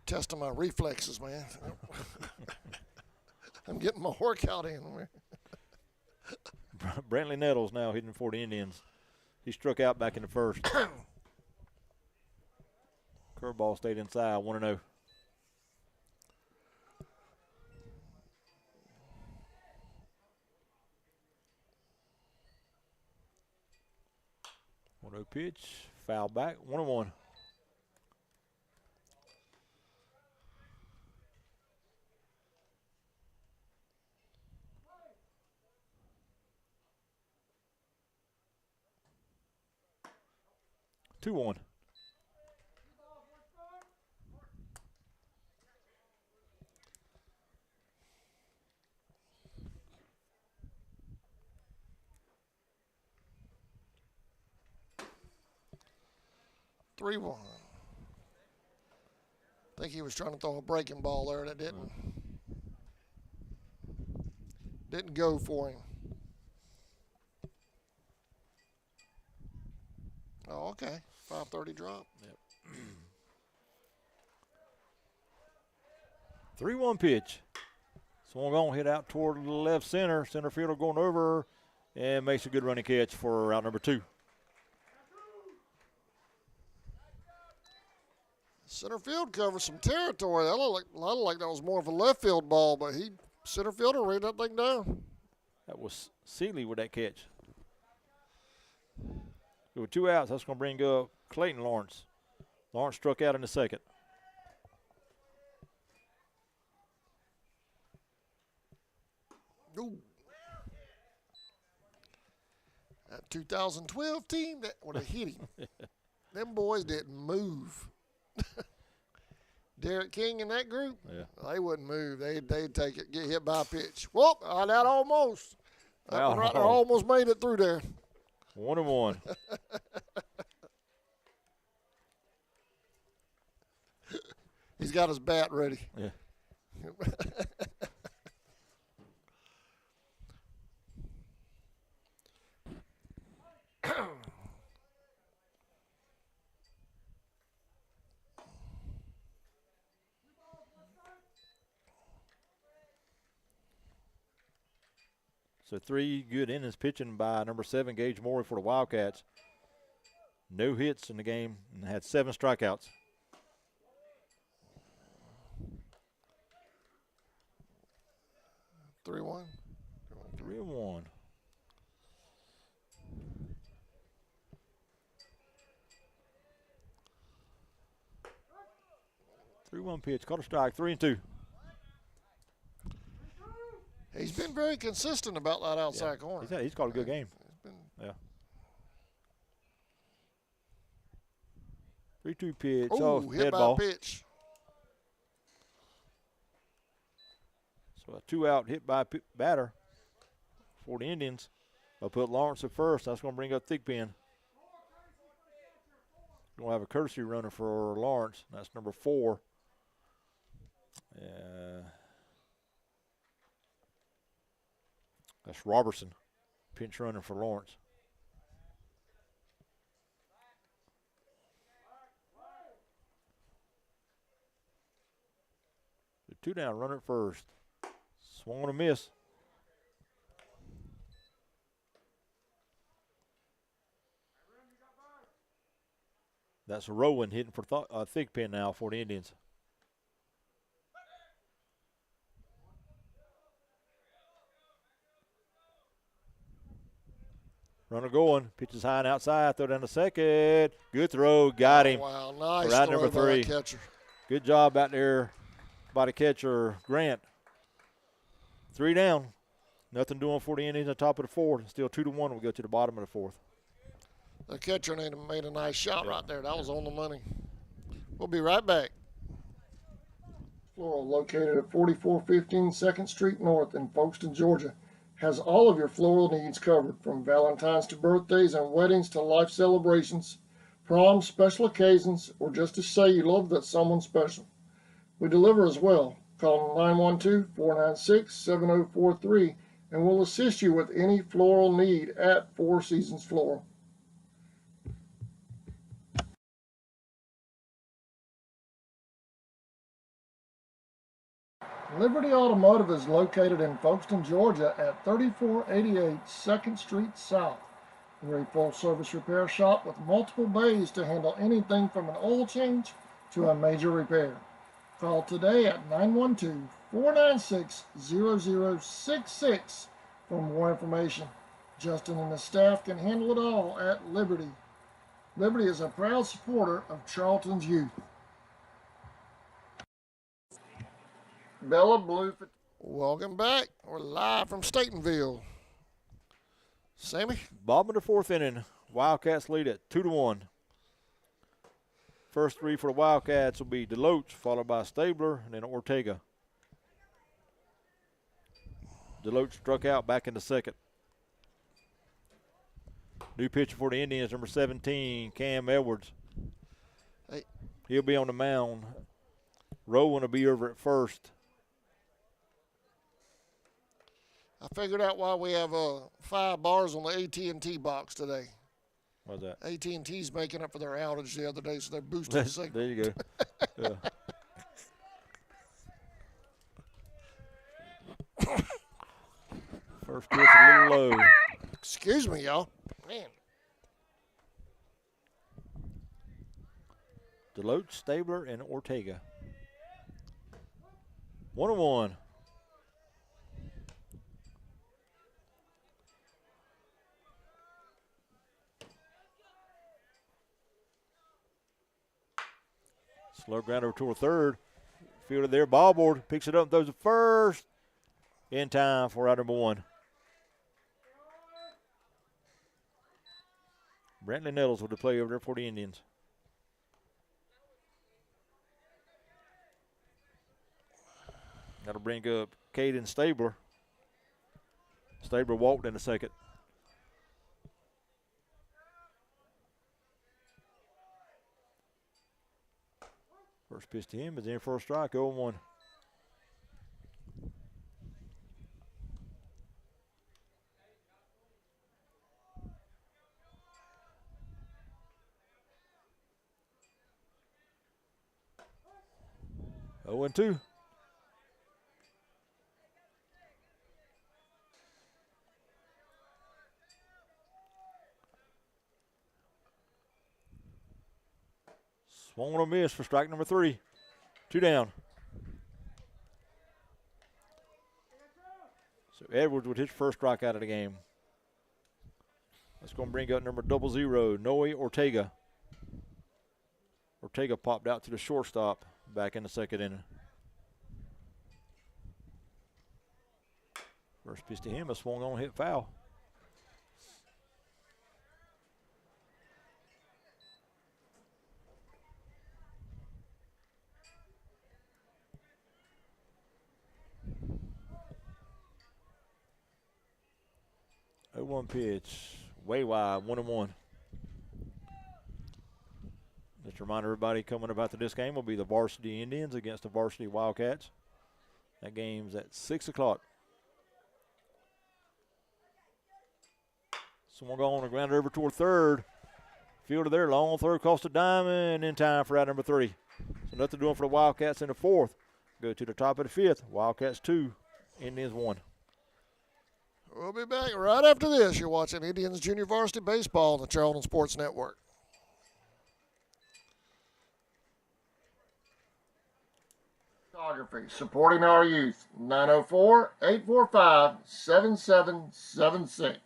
Testing my reflexes, man. I'm getting my workout in. Brantley Nettles now hitting for the Indians. He struck out back in the first. Curveball stayed inside, 1-0. One-0 pitch, foul back, 1-1. Two one. Three one. I think he was trying to throw a breaking ball there that didn't go for him. Oh, okay. 5:30 drop. Yep. 3-1 pitch. Swung on, hit out toward the left center. Center fielder going over and makes a good running catch for out number 2. Center field covers some territory. That looked like that was more of a left field ball, but center fielder read that thing down. That was Seeley with that catch. With 2 outs, that's going to bring up Clayton Lawrence. Lawrence struck out in the second. Ooh. That 2012 team that would have hit him. Them boys didn't move. Derek King and that group, they wouldn't move. They'd take it, get hit by a pitch. Whoop, that almost. That one right there almost made it through there. 1-1. He's got his bat ready. Yeah. So 3 good innings pitching by number 7, Gage Morey for the Wildcats. No hits in the game and had 7 strikeouts. Three one. 3-1. Three-one pitch, caught a strike, 3-2. He's been very consistent about that outside corner. He's caught a good game. Yeah. 3-2 pitch. Hit dead ball. Pitch. So a 2-out hit by batter for the Indians. They'll put Lawrence at first. That's going to bring up Thigpen. Going to have a courtesy runner for Lawrence. That's number 4. That's Robertson, pinch runner for Lawrence. The 2 down, runner at first. Swung on a miss. That's Rowan hitting for Thigpen now for the Indians. Runner going, pitches high and outside, throw down to second. Good throw, got him. Wow, nice right throw number 3. Catcher. Good job out there by the catcher, Grant. 3 down. Nothing doing for the Indians on top of the fourth. Still 2-1. We go to the bottom of the fourth. The catcher made a nice shot right there. That was on the money. We'll be right back. Floral, located at 4415 2nd Street North in Folkestone, Georgia, has all of your floral needs covered, from Valentine's to birthdays and weddings to life celebrations, proms, special occasions, or just to say you love that someone special. We deliver as well. Call 912-496-7043 and we'll assist you with any floral need at Four Seasons Floral. Liberty Automotive is located in Folkestone, Georgia at 3488 2nd Street South. We're a full-service repair shop with multiple bays to handle anything from an oil change to a major repair. Call today at 912-496-0066 for more information. Justin and his staff can handle it all at Liberty. Liberty is a proud supporter of Charlton's youth. Bella Blue. Welcome back. We're live from Statenville. Sammy? Bottom of the fourth inning. Wildcats lead at 2-1. First 3 for the Wildcats will be Deloach, followed by Stabler, and then Ortega. Deloach struck out back in the second. New pitcher for the Indians, number 17, Cam Edwards. Hey. He'll be on the mound. Rowan will be over at first. I figured out why we have 5 bars on the AT&T box today. What's that? AT&T's making up for their outage the other day, so they're boosting the signal. There you go. Yeah. First pitch a little low. Excuse me, y'all. Man. Deloach, Stabler, and Ortega. 1-1. Slow grounder toward third. Fielder there, ball board, picks it up, throws it first. In time for out number 1. Brantley Nettles with the play over there for the Indians. Got to bring up Caden Stabler. Stabler walked in the second. First pitch to him is in for a strike, 0-1. Oh, and 2. Swung on a miss for strike number 3. 2 down. So Edwards with his first strikeout of the game. That's going to bring up number 00, Noe Ortega. Ortega popped out to the shortstop back in the second inning. First pitch to him, a swung on, hit foul. One pitch, way wide, 1-1. Just to remind everybody coming up after this game will be the varsity Indians against the varsity Wildcats. That game's at 6 o'clock. Someone go on the grounder over toward third. Fielder there, long throw across the diamond, in time for out number 3. So nothing doing for the Wildcats in the fourth. Go to the top of the fifth. Wildcats 2, Indians 1. We'll be back right after this. You're watching Indians Junior Varsity Baseball on the Charlton Sports Network. Photography, supporting our youth, 904-845-7776.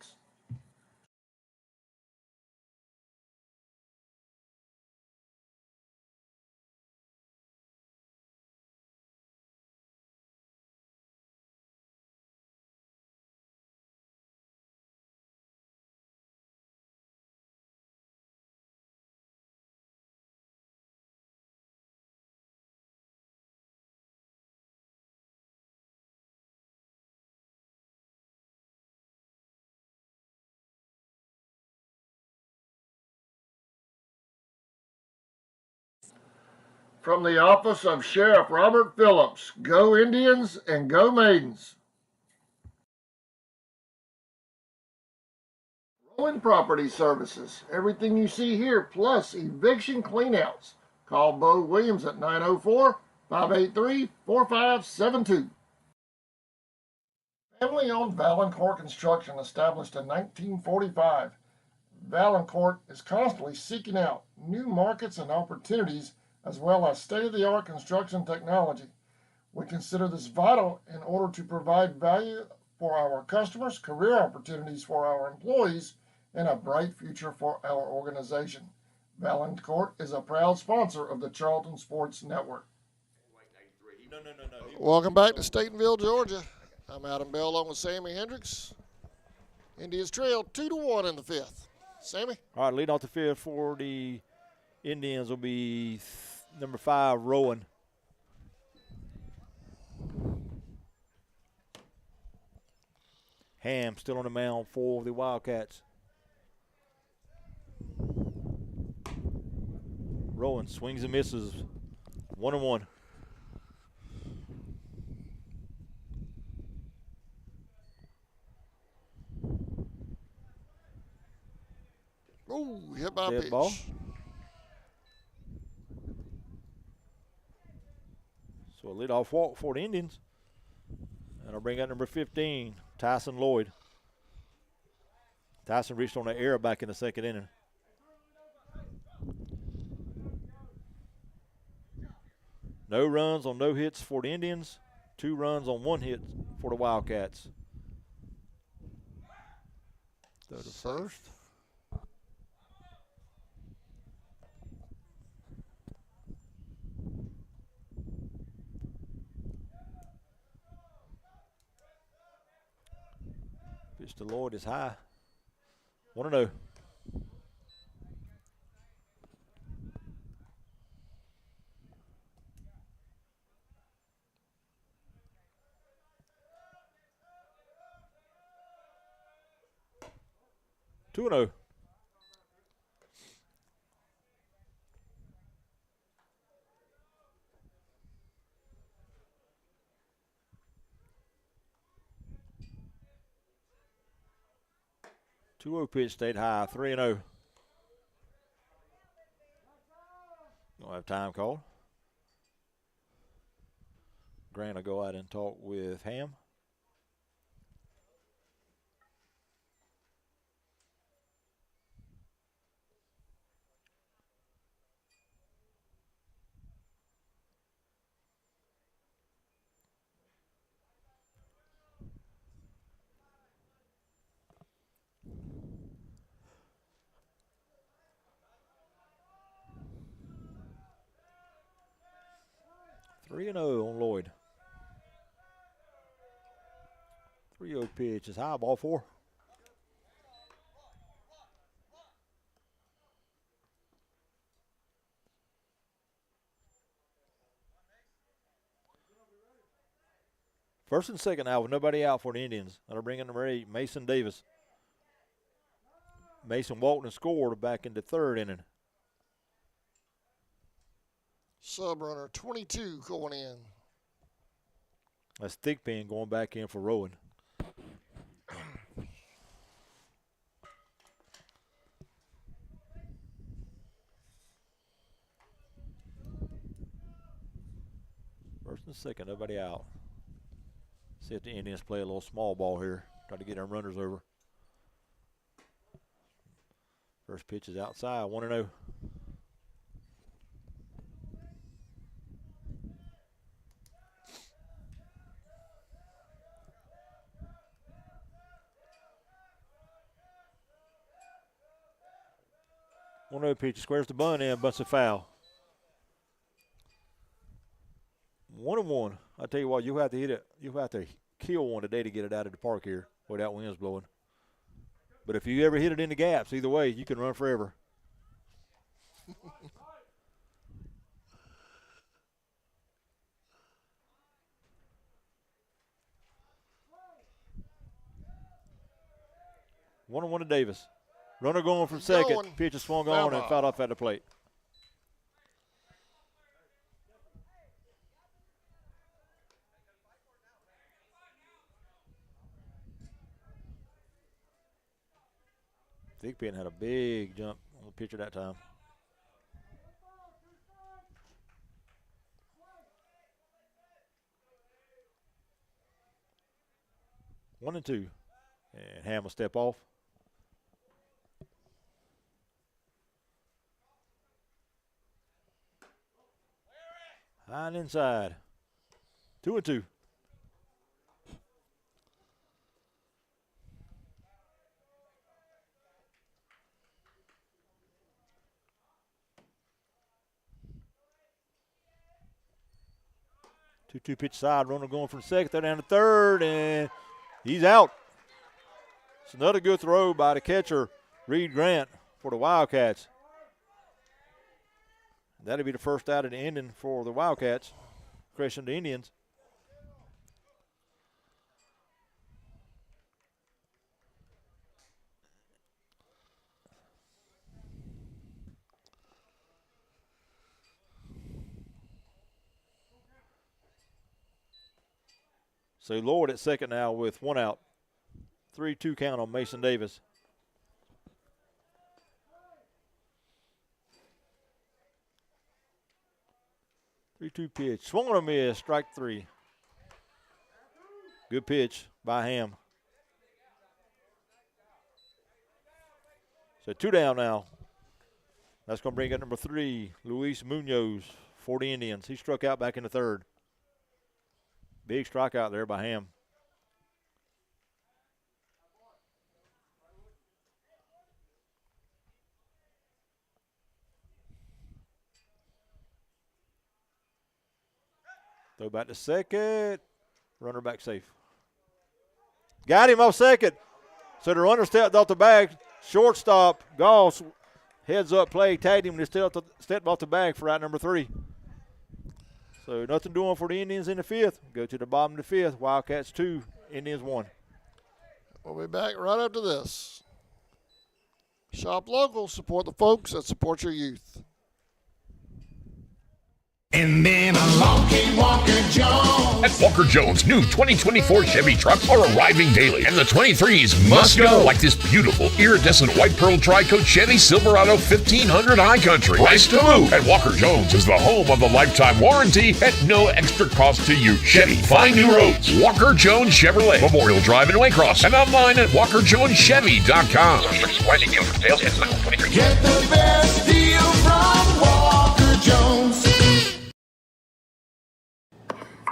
from the office of Sheriff Robert Phillips. Go Indians and go Maidens. Rowan Property Services. Everything you see here, plus eviction cleanouts. Call Bo Williams at 904-583-4572. Family-owned Valancourt Construction, established in 1945. Valancourt is constantly seeking out new markets and opportunities, as well as state-of-the-art construction technology. We consider this vital in order to provide value for our customers, career opportunities for our employees, and a bright future for our organization. Valancourt is a proud sponsor of the Charlton Sports Network. Welcome back to Statenville, Georgia. I'm Adam Bell along with Sammy Hendricks. Indians trail 2-1 in the fifth. Sammy? All right, leading off the field for the Indians will be number 5, Rowan. Ham still on the mound for the Wildcats. Rowan swings and misses. 1-1. Oh, hit by a pitch. Ball. So a leadoff walk for the Indians. And I'll bring out number 15, Tyson Lloyd. Tyson reached on the error back in the second inning. No runs on no hits for the Indians. 2 runs on 1 hit for the Wildcats. Throw to first. Pitch to Lloyd is high. 1-0. Two and 0. Pitch stayed high. 3-0. Don't have time called. Grant will go out and talk with Ham. Three and 0 on Lloyd. 3-0 pitch is high, ball 4. First and second now with nobody out for the Indians. That'll bring in number 8, Mason Davis. Mason Walton scored back into third inning. Sub runner 22 going in. That's Thigpen going back in for Rowan. First and second, nobody out. See if the Indians play a little small ball here. Try to get our runners over. First pitch is outside, 1-0. Pitch squares the bunt in, butts a foul. 1-1. I tell you what, you have to hit it. You have to kill one today to get it out of the park here where that wind's blowing. But if you ever hit it in the gaps, either way, you can run forever. One and 1 to Davis. Runner going from second. Pitch is swung on and fouled off at the plate. Thigpen had a big jump on the pitcher that time. One and two. And Ham will step off. High and inside. 2 and 2. Two pitch side runner going from second. They're down to third, and he's out. It's another good throw by the catcher, Reed Grant, for the Wildcats. That'll be the first out of the inning for the Wildcats, Crescent Indians. So Lord at second now with one out. 3-2 count on Mason Davis. Three-two pitch. Swung on a miss. Strike three. Good pitch by Ham. So 2 down now. That's going to bring up number 3, Luis Munoz for the Indians. He struck out back in the third. Big strikeout there by Ham. Throw back to second. Runner back safe. Got him off second. So the runner stepped off the bag. Shortstop, Goss, heads up play, tagged him, and stepped off the bag for out number 3. So nothing doing for the Indians in the 5th. Go to the bottom of the 5th. Wildcats 2, Indians 1. We'll be back right after this. Shop local, support the folks that support your youth. And then along came Walker Jones. At Walker Jones, new 2024 Chevy trucks are arriving daily, and the 23s must go, like this beautiful iridescent white pearl tri-coat Chevy Silverado 1500 High Country. Price to move. At Walker Jones is the home of the lifetime warranty at no extra cost to you. Chevy, find new roads. Walker Jones Chevrolet, Memorial Drive in Waycross, and online at WalkerJonesChevy.com. Get the best deal from Walker Jones.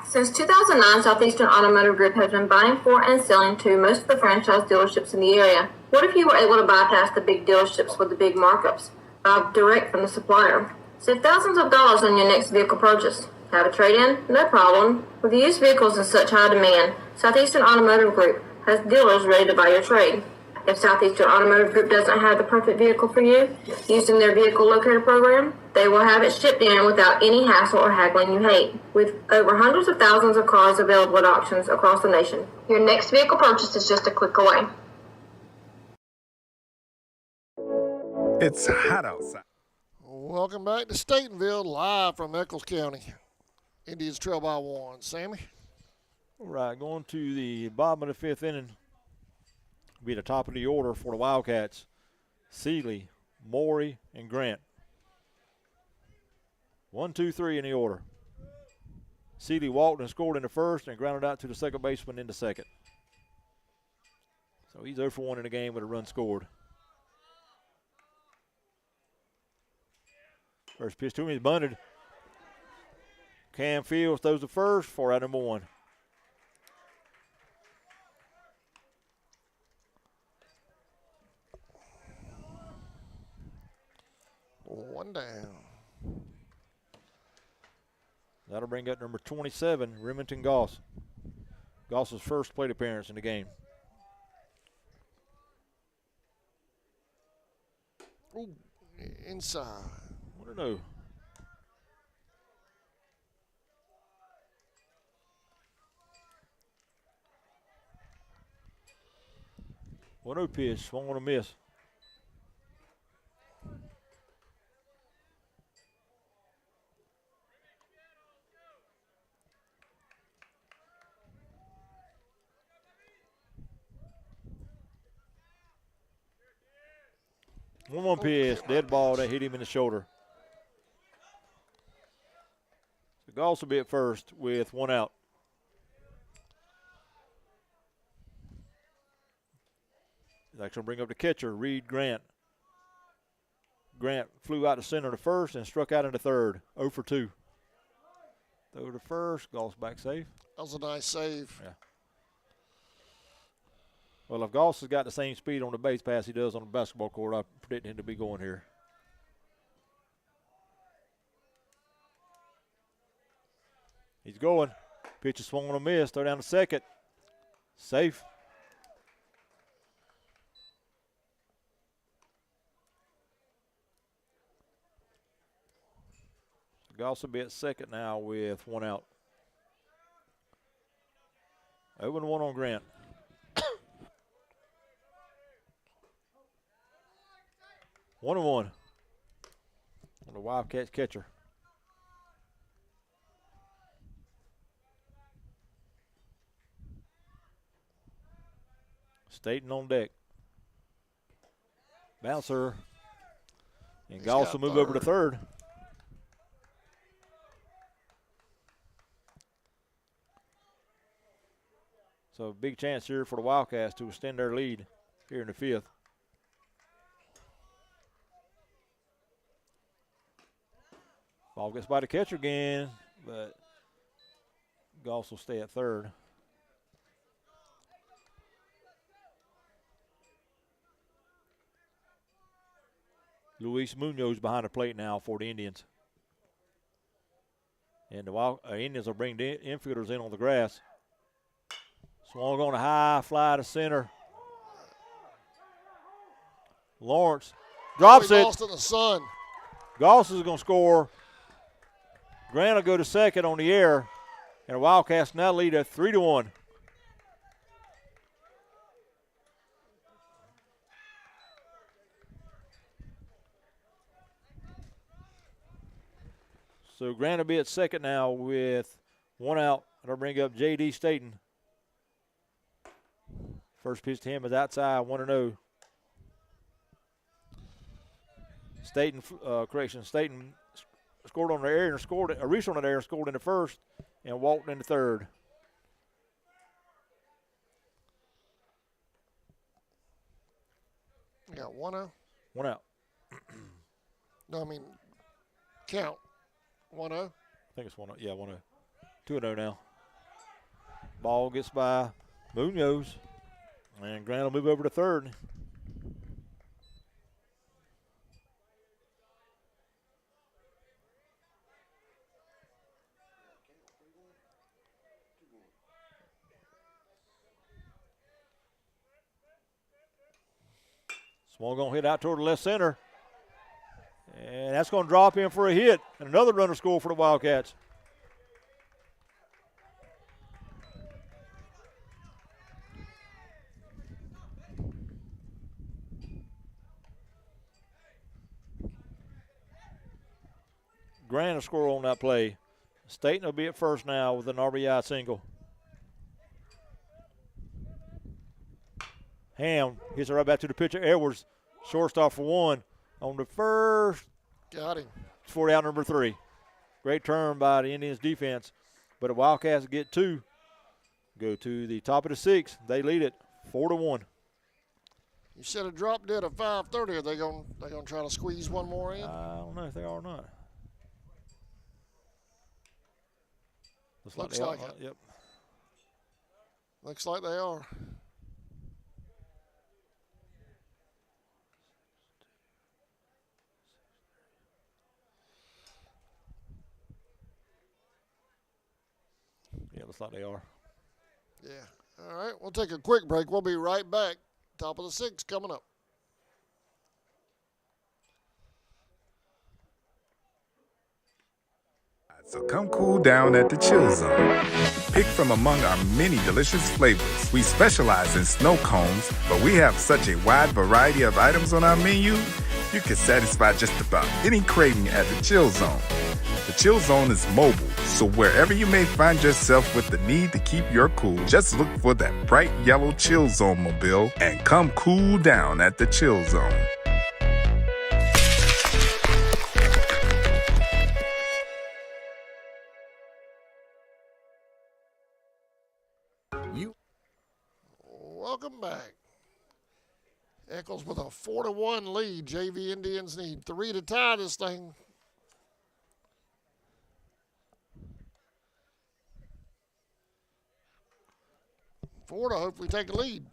Since 2009, Southeastern Automotive Group has been buying for and selling to most of the franchise dealerships in the area. What if you were able to bypass the big dealerships with the big markups? Buy direct from the supplier. Save thousands of dollars on your next vehicle purchase. Have a trade-in? No problem. With used vehicles in such high demand, Southeastern Automotive Group has dealers ready to buy your trade. If Southeastern Automotive Group doesn't have the perfect vehicle for you, using their vehicle locator program, they will have it shipped in without any hassle or haggling you hate. With over hundreds of thousands of cars available at auctions across the nation, your next vehicle purchase is just a click away. It's hot outside. Welcome back to Statenville, live from Echols County. Indians trail by 1. Sammy? All right, going to the bottom of the 5th inning. Be the top of the order for the Wildcats. Seeley, Morey, and Grant. 1, 2, 3 in the order. Seeley walked and scored in the first and grounded out to the second baseman in the second. So he's 0 for 1 in the game with a run scored. First pitch to him, he's bunted. Cam Fields throws the first for out number 1. One down. That'll bring up number 27, Remington Goss. Goss's first plate appearance in the game. Ooh, inside. 1-0. One-0 pitch, swung on a miss. 1-1 pitch, dead ball that hit him in the shoulder. So Goss will be at first with 1 out. That's going to bring up the catcher, Reed Grant. Grant flew out to center to first and struck out into third. 0 for 2. Throw to first, Goss back safe. That was a nice save. Yeah. Well, if Goss has got the same speed on the base pass he does on the basketball court, I predict him to be going here. He's going. Pitch is swung on a miss. Throw down to second. Safe. Goss will be at second now with 1 out. 0-1 on Grant. 1-1 on the Wildcats catcher. Staten on deck. Bouncer. And Goss will move over to third. So big chance here for the Wildcats to extend their lead here in the 5th. Ball gets by the catcher again, but Goss will stay at third. Luis Munoz behind the plate now for the Indians. And the Indians will bring the infielders in on the grass. Swung on a high fly to center. Lawrence drops it. Lost in the sun. Goss is going to score. Grant will go to second on the air. And the Wildcats now lead at 3-1. So Grant will be at second now with 1 out. That'll bring up J.D. Staten. First pitch to him is outside, 1-0. Staten scored on the air and scored a reach on the air, scored in the first, and walked in the third. You got 1 out? 1 out. No, I mean, count. 1-0? I think it's 1-0. Yeah, 1-0. 2-0 now. Ball gets by Munoz. And Grant will move over to third. Swung going to hit out toward the left center. And that's going to drop in for a hit. And another runner score for the Wildcats. Grant will score on that play. Staten will be at first now with an RBI single. Ham hits it right back to the pitcher. Edwards, shortstop for 1 on the first. Got him. 40 out number 3. Great turn by the Indians defense. But the Wildcats get 2. Go to the top of the 6th. They lead it 4-1. You said it dropped dead at 5:30. Are they gonna try to squeeze one more in? I don't know if they are or not. Looks like it. Yep. Looks like they are. Yeah, looks like they are. Yeah. All right, we'll take a quick break. We'll be right back. Top of the 6 coming up. So come cool down at the Chill Zone. Pick from among our many delicious flavors. We specialize in snow cones, but we have such a wide variety of items on our menu, you can satisfy just about any craving at the Chill Zone. The Chill Zone is mobile, so wherever you may find yourself with the need to keep your cool, just look for that bright yellow Chill Zone mobile and come cool down at the Chill Zone. welcome back. Echols with a 4-1 lead. JV Indians need 3 to tie this thing. Four to hopefully take a lead.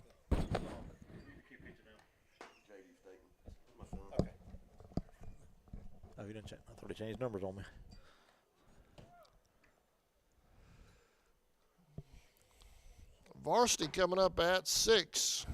Oh, you didn't check. I thought he changed numbers on me. Varsity coming up at 6.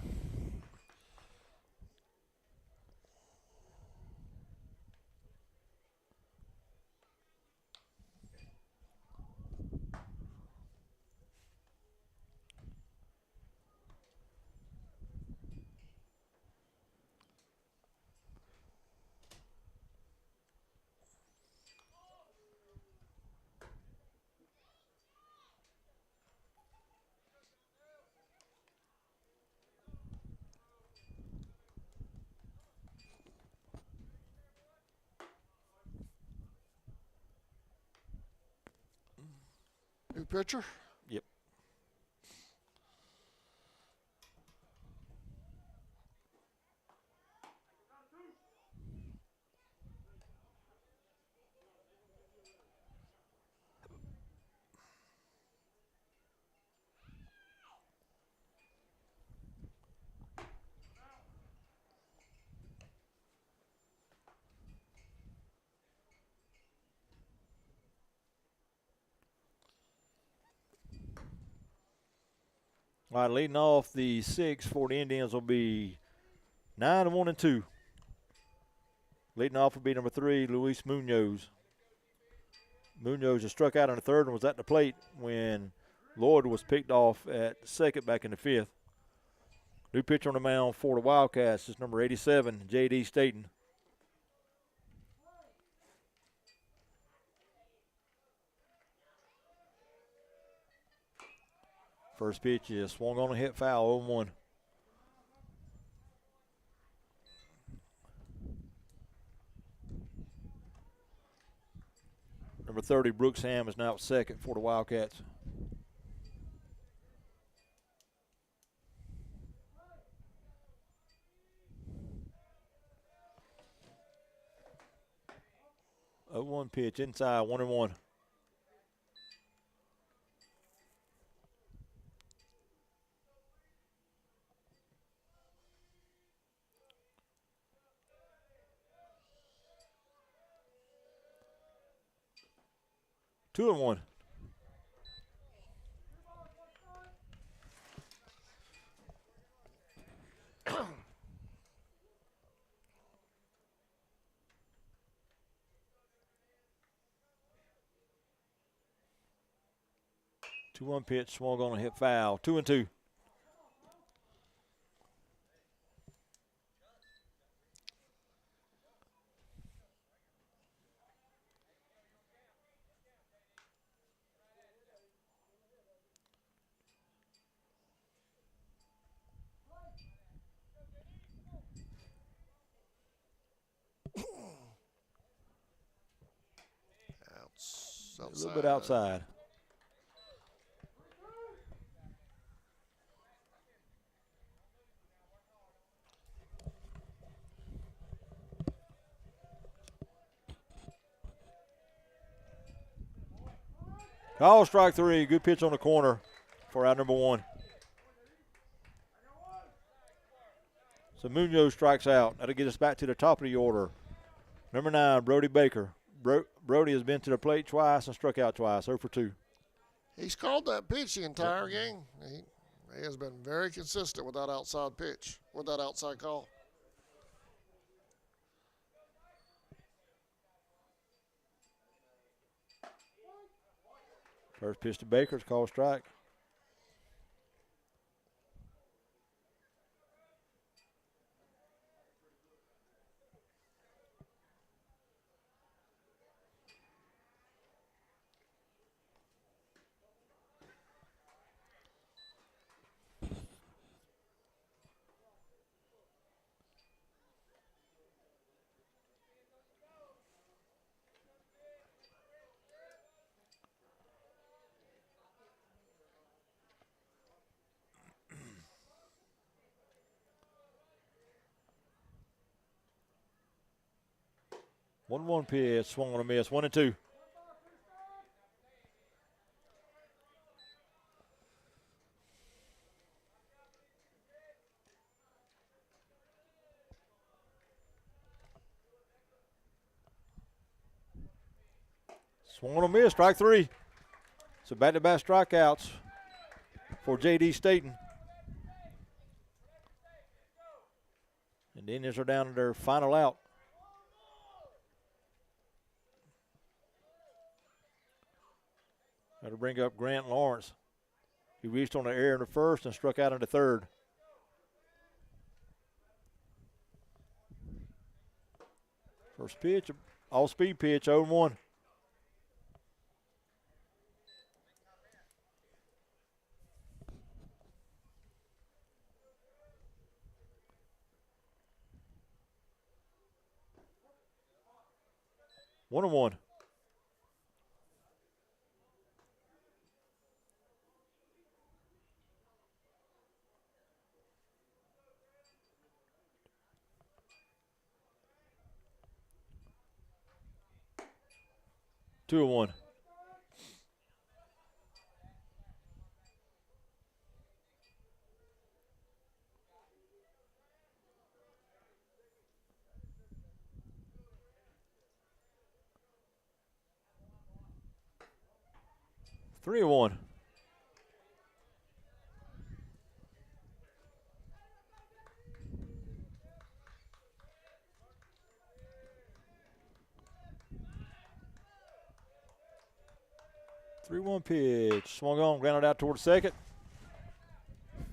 New pitcher? Yep. All right, leading off the 6 for the Indians will be 9-1-2. Leading off will be number 3, Luis Munoz. Munoz has struck out in the 3rd and was at the plate when Lloyd was picked off at 2nd back in the 5th. New pitcher on the mound for the Wildcats is number 87, J.D. Staten. First pitch is swung on and hit foul, 0-1. Number 30, Brooks Ham, is now at 2nd for the Wildcats. A 1 pitch inside, 1-1. Two and one. Two-one pitch, swung on and hit foul. 2-2. A little bit outside. Call strike 3. Good pitch on the corner for out number 1. So Munoz strikes out. That'll get us back to the top of the order. Number 9, Brody Baker. Brody has been to the plate twice and struck out twice, 0 for 2. He's called that pitch the entire game. He has been very consistent with that outside pitch, with that outside call. First pitch to Baker's called strike. 1-1 pitch, swung on a miss, 1-2. Swung on a miss, strike 3. So back-to-back strikeouts for J.D. Staten. And the Indians are down to their final out. Got to bring up Grant Lawrence. He reached on the air in the first and struck out in the third. First pitch, all-speed pitch, 0-1. One and one. Two and one. Three and one. Three-one pitch. Swung on, grounded out toward second.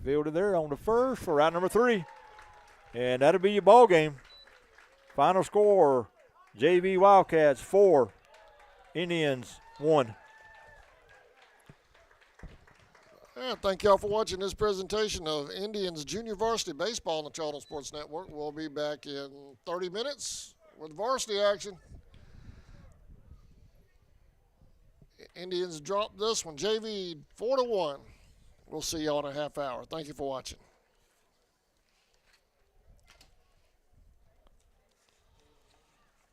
Fielded there on the first for out number 3. And that'll be your ball game. Final score, JV Wildcats 4, Indians 1. Thank y'all for watching this presentation of Indians Junior Varsity Baseball on the Charlton Sports Network. We'll be back in 30 minutes with varsity action. Indians dropped this one, JV 4-1. We'll see you all in a half hour. Thank you for watching.